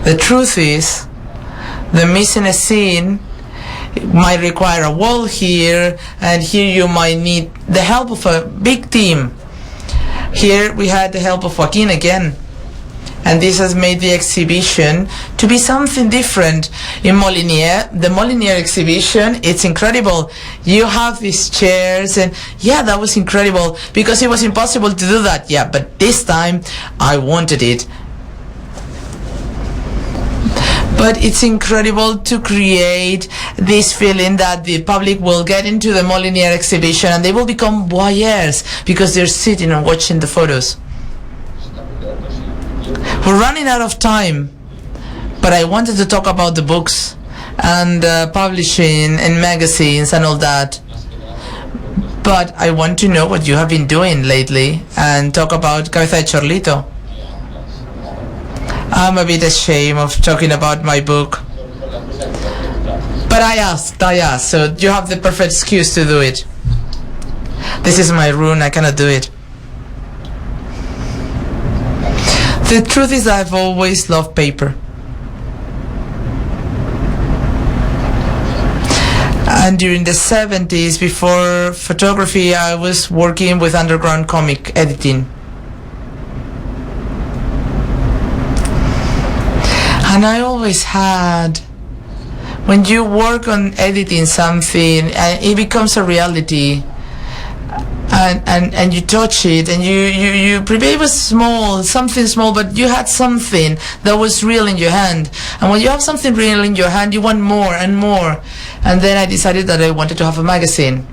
The truth is, the missing a scene might require a wall here, and here you might need the help of a big team. Here we had the help of Joaquin again, and this has made the exhibition to be something different. In Molinier, the Molinier exhibition, it's incredible. You have these chairs, and yeah, that was incredible because it was impossible to do that. Yeah, but this time I wanted it. But it's incredible to create this feeling that the public will get into the Molinier exhibition and they will become voyeurs because they're sitting and watching the photos. We're running out of time, but I wanted to talk about the books and publishing and magazines and all that. But I want to know what you have been doing lately and talk about Cabeza de Chorlito. I'm a bit ashamed of talking about my book. But I asked, so you have the perfect excuse to do it. This is my room, I cannot do it. The truth is I've always loved paper. And during the 70s, before photography, I was working with underground comic editing. And I always had, when you work on editing something and it becomes a reality, and you touch it and you prepare, it was small, something small, but you had something that was real in your hand. And when you have something real in your hand, you want more and more. And then I decided that I wanted to have a magazine.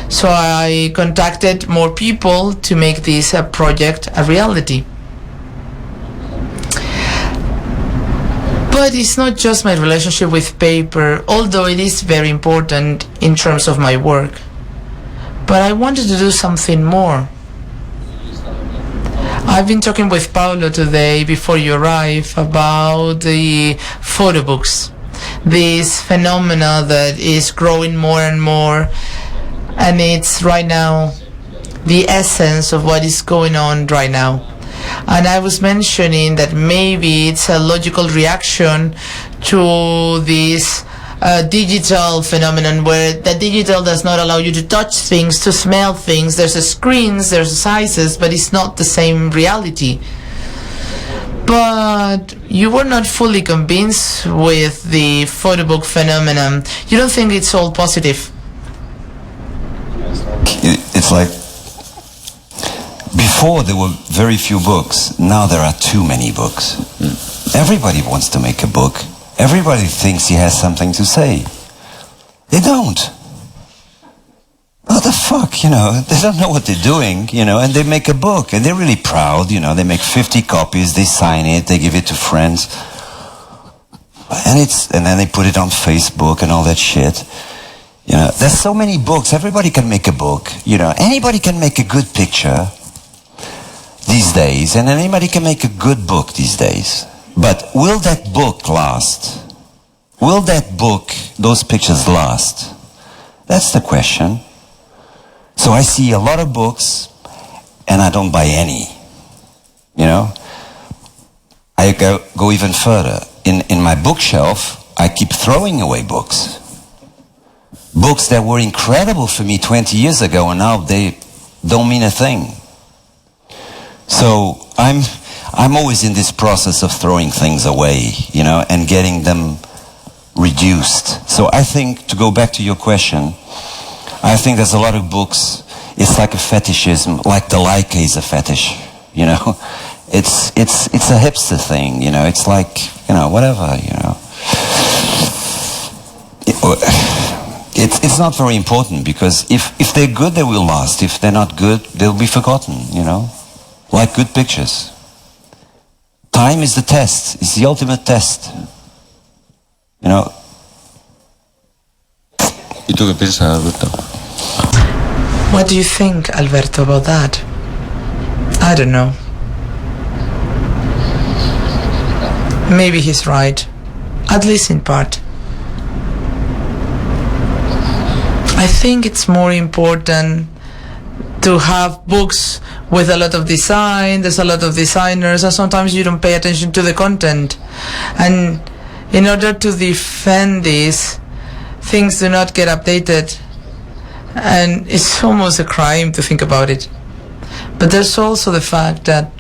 So I contacted more people to make this project a reality. But it's not just my relationship with paper, although it is very important in terms of my work. But I wanted to do something more. I've been talking with Paulo today before you arrive about the photo books, this phenomena that is growing more and more, and it's right now the essence of what is going on right now. And I was mentioning that maybe it's a logical reaction to this digital phenomenon where the digital does not allow you to touch things, to smell things. There's a screens, there's sizes, but it's not the same reality. But you were not fully convinced with the photo book phenomenon. You don't think it's all positive? It's like, before there were very few books, now there are too many books. Everybody wants to make a book. Everybody thinks he has something to say. They don't. What the fuck, you know? They don't know what they're doing, you know, and they make a book, and they're really proud, you know. They make 50 copies, they sign it, they give it to friends. And then they put it on Facebook and all that shit. You know, there's so many books. Everybody can make a book, you know. Anybody can make a good picture these days, and anybody can make a good book these days. But will that book last? Will that book, those pictures last? That's the question. So I see a lot of books, and I don't buy any. You know? I go even further. In my bookshelf, I keep throwing away books. Books that were incredible for me 20 years ago, and now they don't mean a thing. So I'm always in this process of throwing things away, you know, and getting them reduced. So I think, to go back to your question, I think there's a lot of books, it's like a fetishism, like the Leica is a fetish, you know. It's a hipster thing, you know. It's like, you know, whatever, you know. It's not very important, because if they're good, they will last. If they're not good, they'll be forgotten, you know. Like good pictures. Time is the test. It's the ultimate test. You know. ¿Y tú qué piensas, Alberto? What do you think, Alberto, about that? I don't know. Maybe he's right, at least in part. I think it's more important to have books with a lot of design. There's a lot of designers, and sometimes you don't pay attention to the content. And in order to defend this, things do not get updated. And it's almost a crime to think about it. But there's also the fact that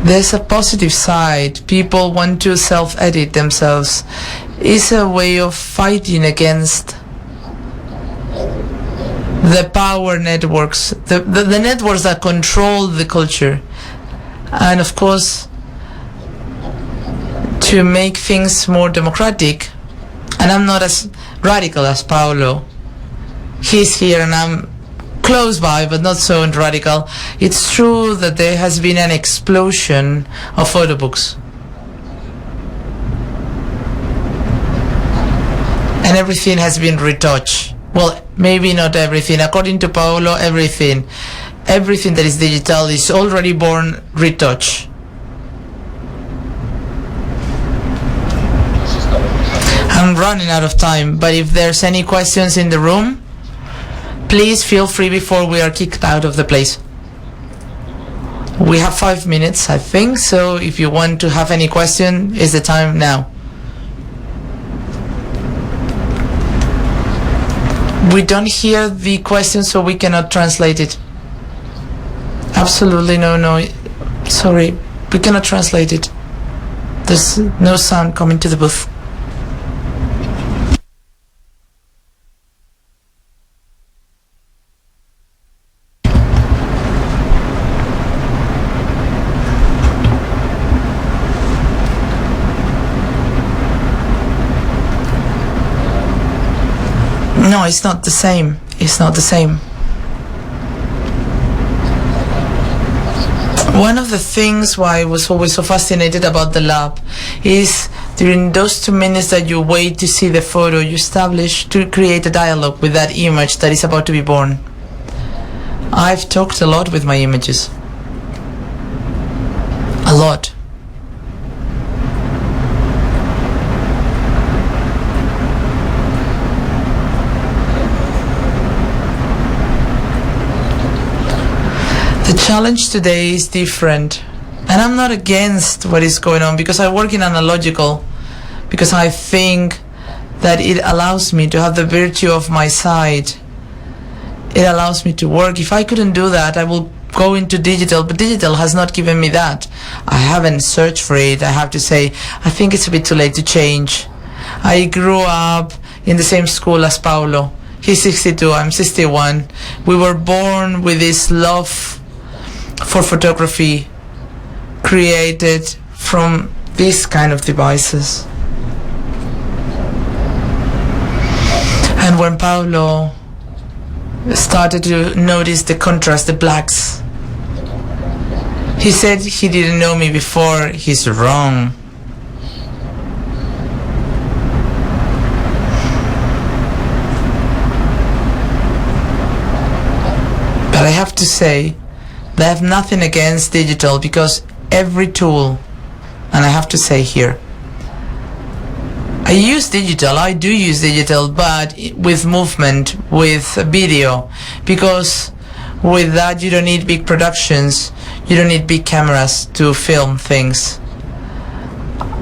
there's a positive side. People want to self-edit themselves. It's a way of fighting against the power networks, the networks that control the culture. And of course, to make things more democratic, and I'm not as radical as Paulo. He's here and I'm close by, but not so radical. It's true that there has been an explosion of photo books. And everything has been retouched. Well, maybe not everything. According to Paulo, everything that is digital is already born retouched. I'm running out of time, but if there's any questions in the room, please feel free before we are kicked out of the place. We have 5 minutes, I think, so if you want to have any question, is the time now. We don't hear the question, so we cannot translate it. Absolutely no. Sorry, we cannot translate it. There's no sound coming to the booth. No, it's not the same. It's not the same. One of the things why I was always so fascinated about the lab is during those 2 minutes that you wait to see the photo, you establish to create a dialogue with that image that is about to be born. I've talked a lot with my images. A lot. The challenge today is different, and I'm not against what is going on, because I work in analogical, because I think that it allows me to have the virtue of my side. It allows me to work. If I couldn't do that, I will go into digital, but digital has not given me that. I haven't searched for it. I have to say, I think it's a bit too late to change. I grew up in the same school as Paulo. He's 62, I'm 61. We were born with this love for photography created from these kind of devices. when Paulo started to notice the contrast, the blacks. He said he didn't know me before. He's wrong. But I have to say that I have nothing against digital, because every tool, and I have to say here, I use digital, I do use digital, but with movement, with video, because with that you don't need big productions, you don't need big cameras to film things.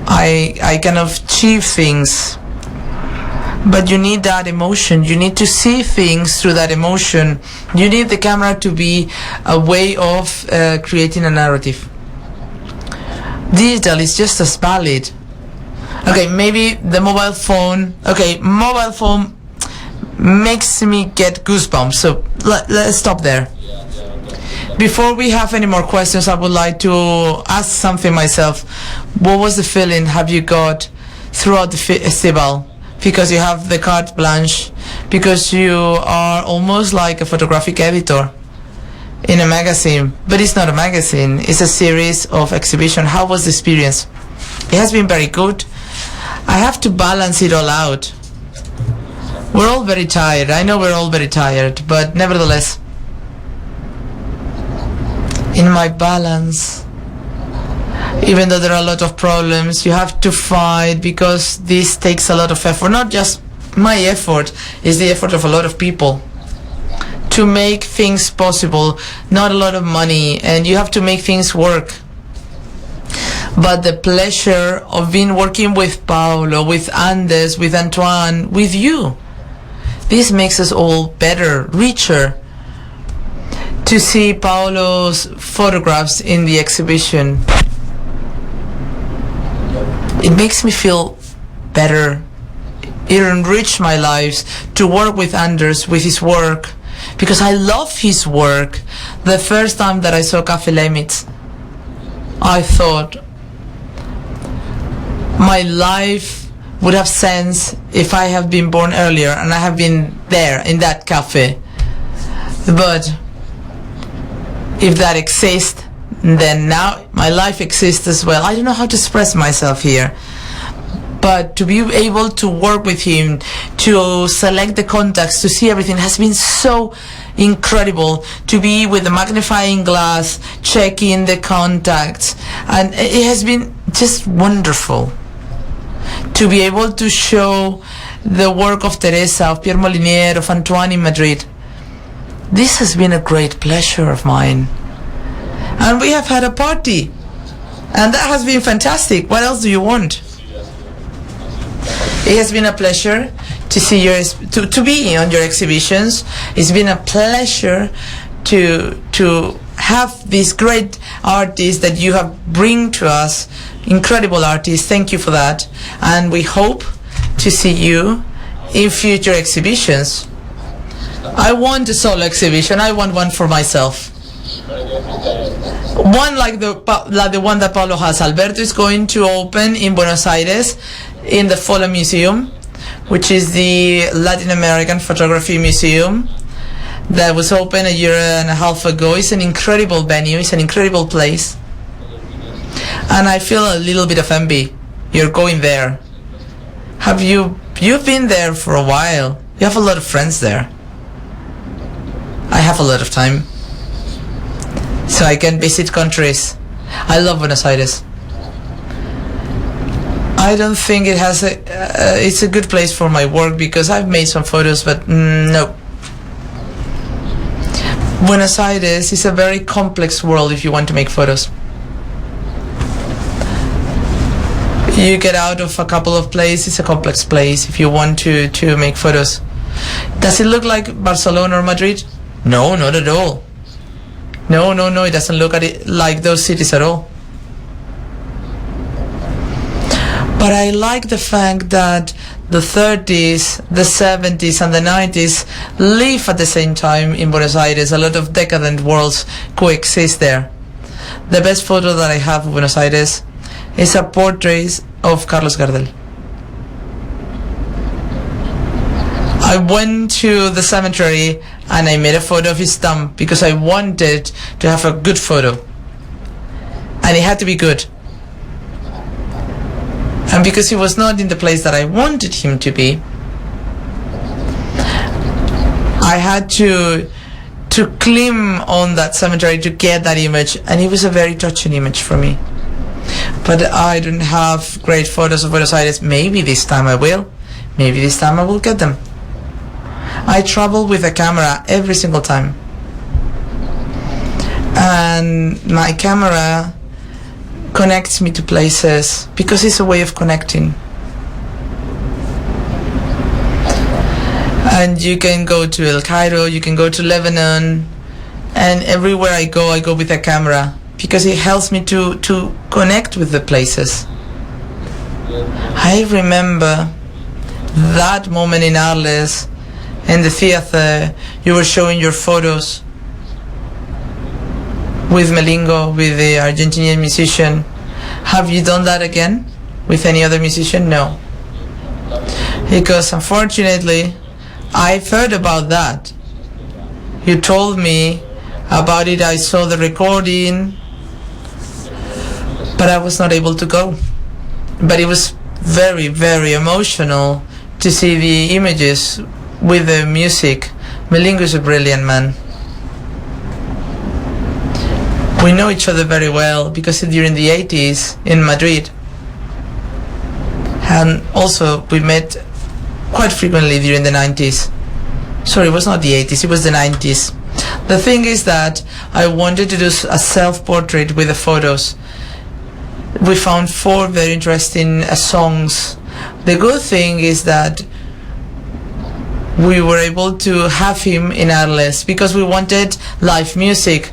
I kind of achieve things, but you need that emotion, you need to see things through that emotion, you need the camera to be a way of creating a narrative. Digital is just as valid. Okay, maybe the mobile phone, mobile phone makes me get goosebumps, so let's stop there. Before we have any more questions, I would like to ask something myself. What was the feeling have you got throughout the festival? Because you have the carte blanche, because you are almost like a photographic editor in a magazine, but it's not a magazine, it's a series of exhibition. How was the experience? It has been very good. I have to balance it all out. We're all very tired. I know we're all very tired, but nevertheless, in my balance, even though there are a lot of problems, you have to fight, because this takes a lot of effort. Not just my effort, it's the effort of a lot of people to make things possible. Not a lot of money, and you have to make things work. But the pleasure of being working with Paulo, with Andes, with Antoine, with you, this makes us all better, richer. To see Paulo's photographs in the exhibition, it makes me feel better. It enriched my lives to work with Anders, with his work, because I love his work. The first time that I saw Café Limits, I thought my life would have sense if I have been born earlier and I have been there in that cafe. But if that exists, then now my life exists as well. I don't know how to express myself here, but to be able to work with him, to select the contacts, to see everything has been so incredible. To be with the magnifying glass, checking the contacts, and it has been just wonderful. To be able to show the work of Teresa, of Pierre Molinier, of Antoine in Madrid. This has been a great pleasure of mine. And we have had a party, and that has been fantastic. What else do you want? It has been a pleasure to see to be on your exhibitions. It's been a pleasure to have these great artists that you have bring to us, incredible artists. Thank you for that, and we hope to see you in future exhibitions. I want a solo exhibition. I want one for myself. One like the one that Paulo has. Alberto is going to open in Buenos Aires in the Fola Museum, which is the Latin American Photography Museum that was open a year and a half ago. It's an incredible venue. It's an incredible place. And I feel a little bit of envy. You're going there. You've been there for a while. You have a lot of friends there. I have a lot of time, so I can visit countries. I love Buenos Aires. I don't think it has it's a good place for my work, because I've made some photos, but no. Buenos Aires is a very complex world if you want to make photos. You get out of a couple of places, it's a complex place if you want to make photos. Does it look like Barcelona or Madrid? No, not at all. No, it doesn't look at it like those cities at all. But I like the fact that the 30s, the 70s and the 90s live at the same time in Buenos Aires. A lot of decadent worlds coexist there. The best photo that I have of Buenos Aires is a portrait of Carlos Gardel. I went to the cemetery and I made a photo of his tomb because I wanted to have a good photo. And it had to be good. And because he was not in the place that I wanted him to be, I had to climb on that cemetery to get that image, and it was a very touching image for me. But I don't have great photos of Buenos Aires. Maybe this time I will. Maybe this time I will get them. I travel with a camera every single time. And my camera connects me to places because it's a way of connecting. And you can go to El Cairo, you can go to Lebanon, and everywhere I go with a camera because it helps me to connect with the places. I remember that moment in Arles, in the theater, you were showing your photos with Melingo, with the Argentinian musician. Have you done that again with any other musician? No. Because unfortunately, I've heard about that. You told me about it, I saw the recording, but I was not able to go. But it was very, very emotional to see the images with the music. Melingo is a brilliant man. We know each other very well because during the 80s in Madrid, and also we met quite frequently during the 90s. Sorry, it was not the 80s, it was the 90s. The thing is that I wanted to do a self-portrait with the photos. We found 4 very interesting songs. The good thing is that we were able to have him in Arles because we wanted live music.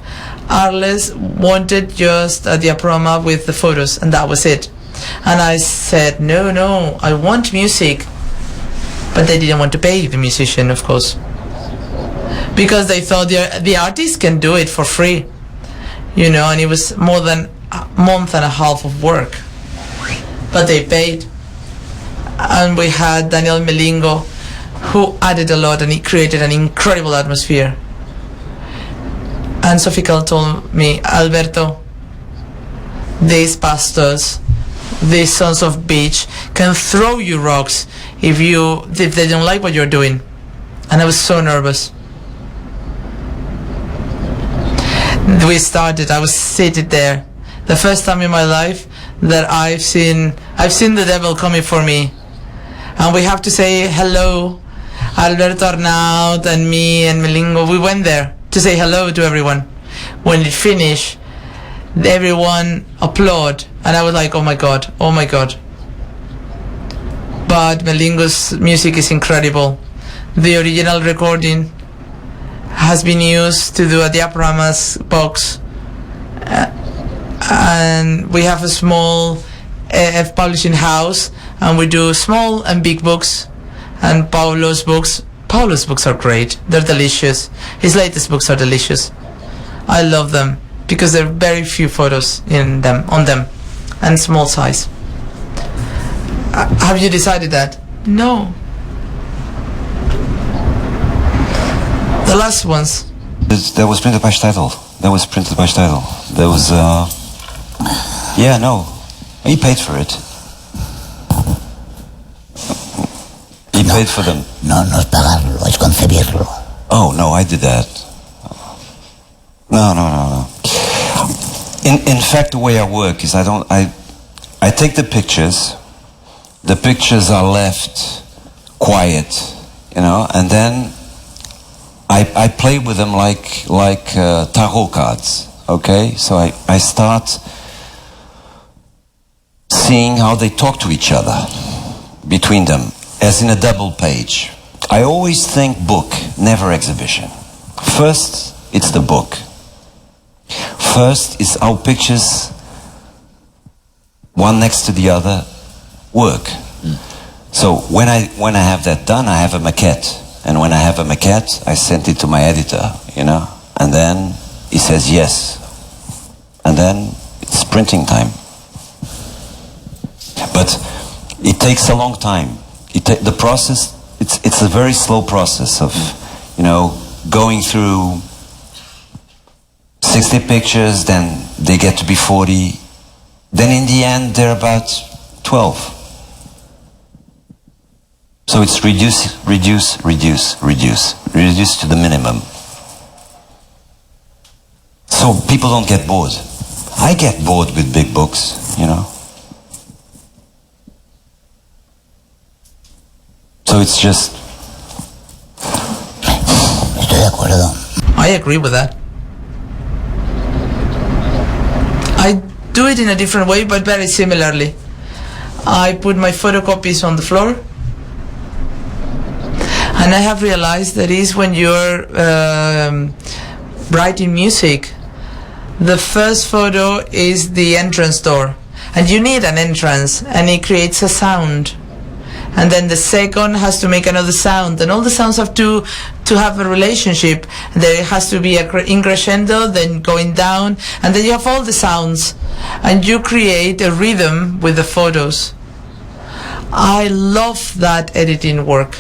Arles wanted just a diaporama with the photos, and that was it. And I said, no, I want music. But they didn't want to pay the musician, of course, because they thought the artist can do it for free, you know, and it was more than a month and a half of work. But they paid. And we had Daniel Melingo, who added a lot, and he created an incredible atmosphere. And Sofical told me, Alberto, these pastors, these sons of bitch, can throw you rocks if they don't like what you're doing. And I was so nervous. We started, I was seated there. The first time in my life that I've seen the devil coming for me. And we have to say hello. Alberto Arnaud and me and Melingo, we went there to say hello to everyone. When it finished, everyone applauded, and I was like, oh my god. But Melingo's music is incredible. The original recording has been used to do a diaporamas box, and we have a small publishing house, and we do small and big books. And Paulo's books are great. They're delicious. His latest books are delicious. I love them because there are very few photos on them, and small size. Have you decided that? No. The last ones. That was printed by Steidl. There was, yeah, no. He paid for it. He paid for them. No es pagarlo, es concebirlo. Oh, no, I did that. No. In fact, the way I work is I take the pictures are left quiet, you know, and then I play with them like tarot cards, okay? So I start seeing how they talk to each other, between them, as in a double page. I always think book, never exhibition. First, it's the book. First is how pictures, one next to the other, work. So when I have that done, I have a maquette. And when I have a maquette, I send it to my editor, you know, and then he says yes. And then it's printing time. But it takes a long time. The process it's a very slow process of, you know, going through 60 pictures, then they get to be 40, then in the end they're about 12. So it's reduce to the minimum. So people don't get bored. I get bored with big books, you know. So it's just... Estoy de acuerdo. I agree with that. I do it in a different way, but very similarly. I put my photocopies on the floor, and I have realized that is when you're writing music, the first photo is the entrance door, and you need an entrance, and it creates a sound. And then the second has to make another sound, and all the sounds have to have a relationship. There has to be a crescendo, then going down, and then you have all the sounds, and you create a rhythm with the photos. I love that editing work,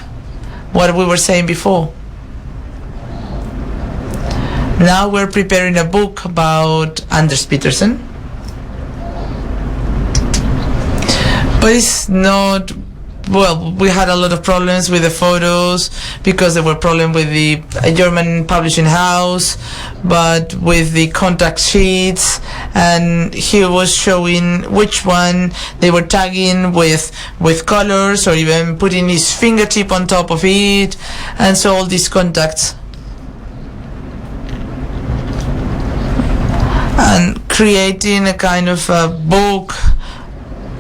what we were saying before. Now we're preparing a book about Anders Petersen, but it's not... Well, we had a lot of problems with the photos because there were problems with the German publishing house, but with the contact sheets, and he was showing which one they were tagging with colors, or even putting his fingertip on top of it, and so all these contacts. And creating a kind of a book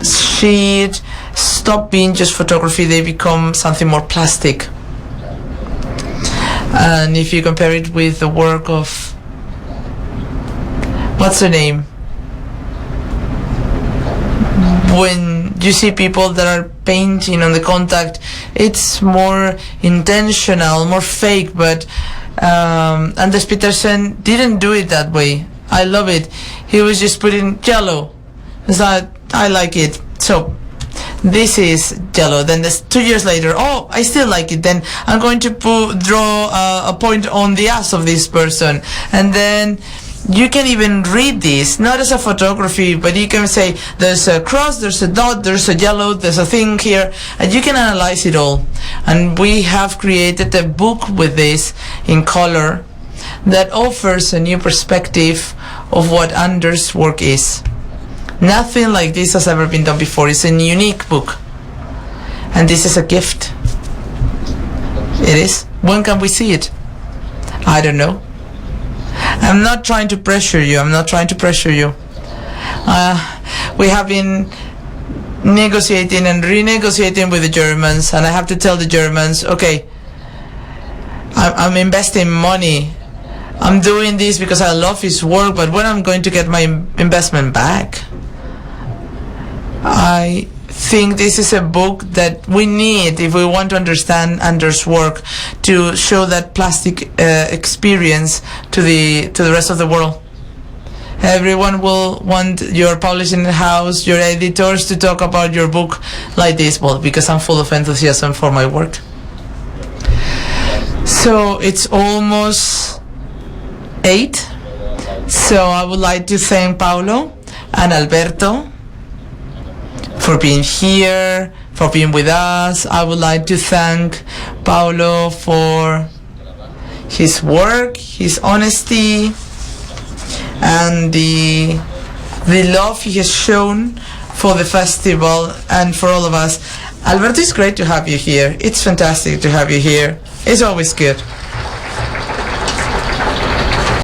sheet stop being just photography, they become something more plastic. And if you compare it with the work of, what's her name? When you see people that are painting on the contact, it's more intentional, more fake, but Anders Petersen didn't do it that way. I love it. He was just putting yellow. It's like, I like it. So this is yellow. Then there's 2 years later, oh, I still like it. Then I'm going to draw a point on the ass of this person. And then you can even read this, not as a photography, but you can say there's a cross, there's a dot, there's a yellow, there's a thing here, and you can analyze it all. And we have created a book with this in color that offers a new perspective of what Anders' work is. Nothing like this has ever been done before. It's a unique book, and this is a gift. It is. When can we see it? I don't know. I'm not trying to pressure you. I'm not trying to pressure you. We have been negotiating and renegotiating with the Germans, and I have to tell the Germans, okay, I'm investing money. I'm doing this because I love his work, but when I'm going to get my investment back? I think this is a book that we need if we want to understand Anders' work, to show that plastic experience to the rest of the world. Everyone will want your publishing house, your editors to talk about your book like this. Well, because I'm full of enthusiasm for my work. So it's almost 8. So I would like to thank Paulo and Alberto for being here, for being with us. I would like to thank Paulo for his work, his honesty, and the love he has shown for the festival and for all of us. Alberto, it's great to have you here. It's fantastic to have you here. It's always good.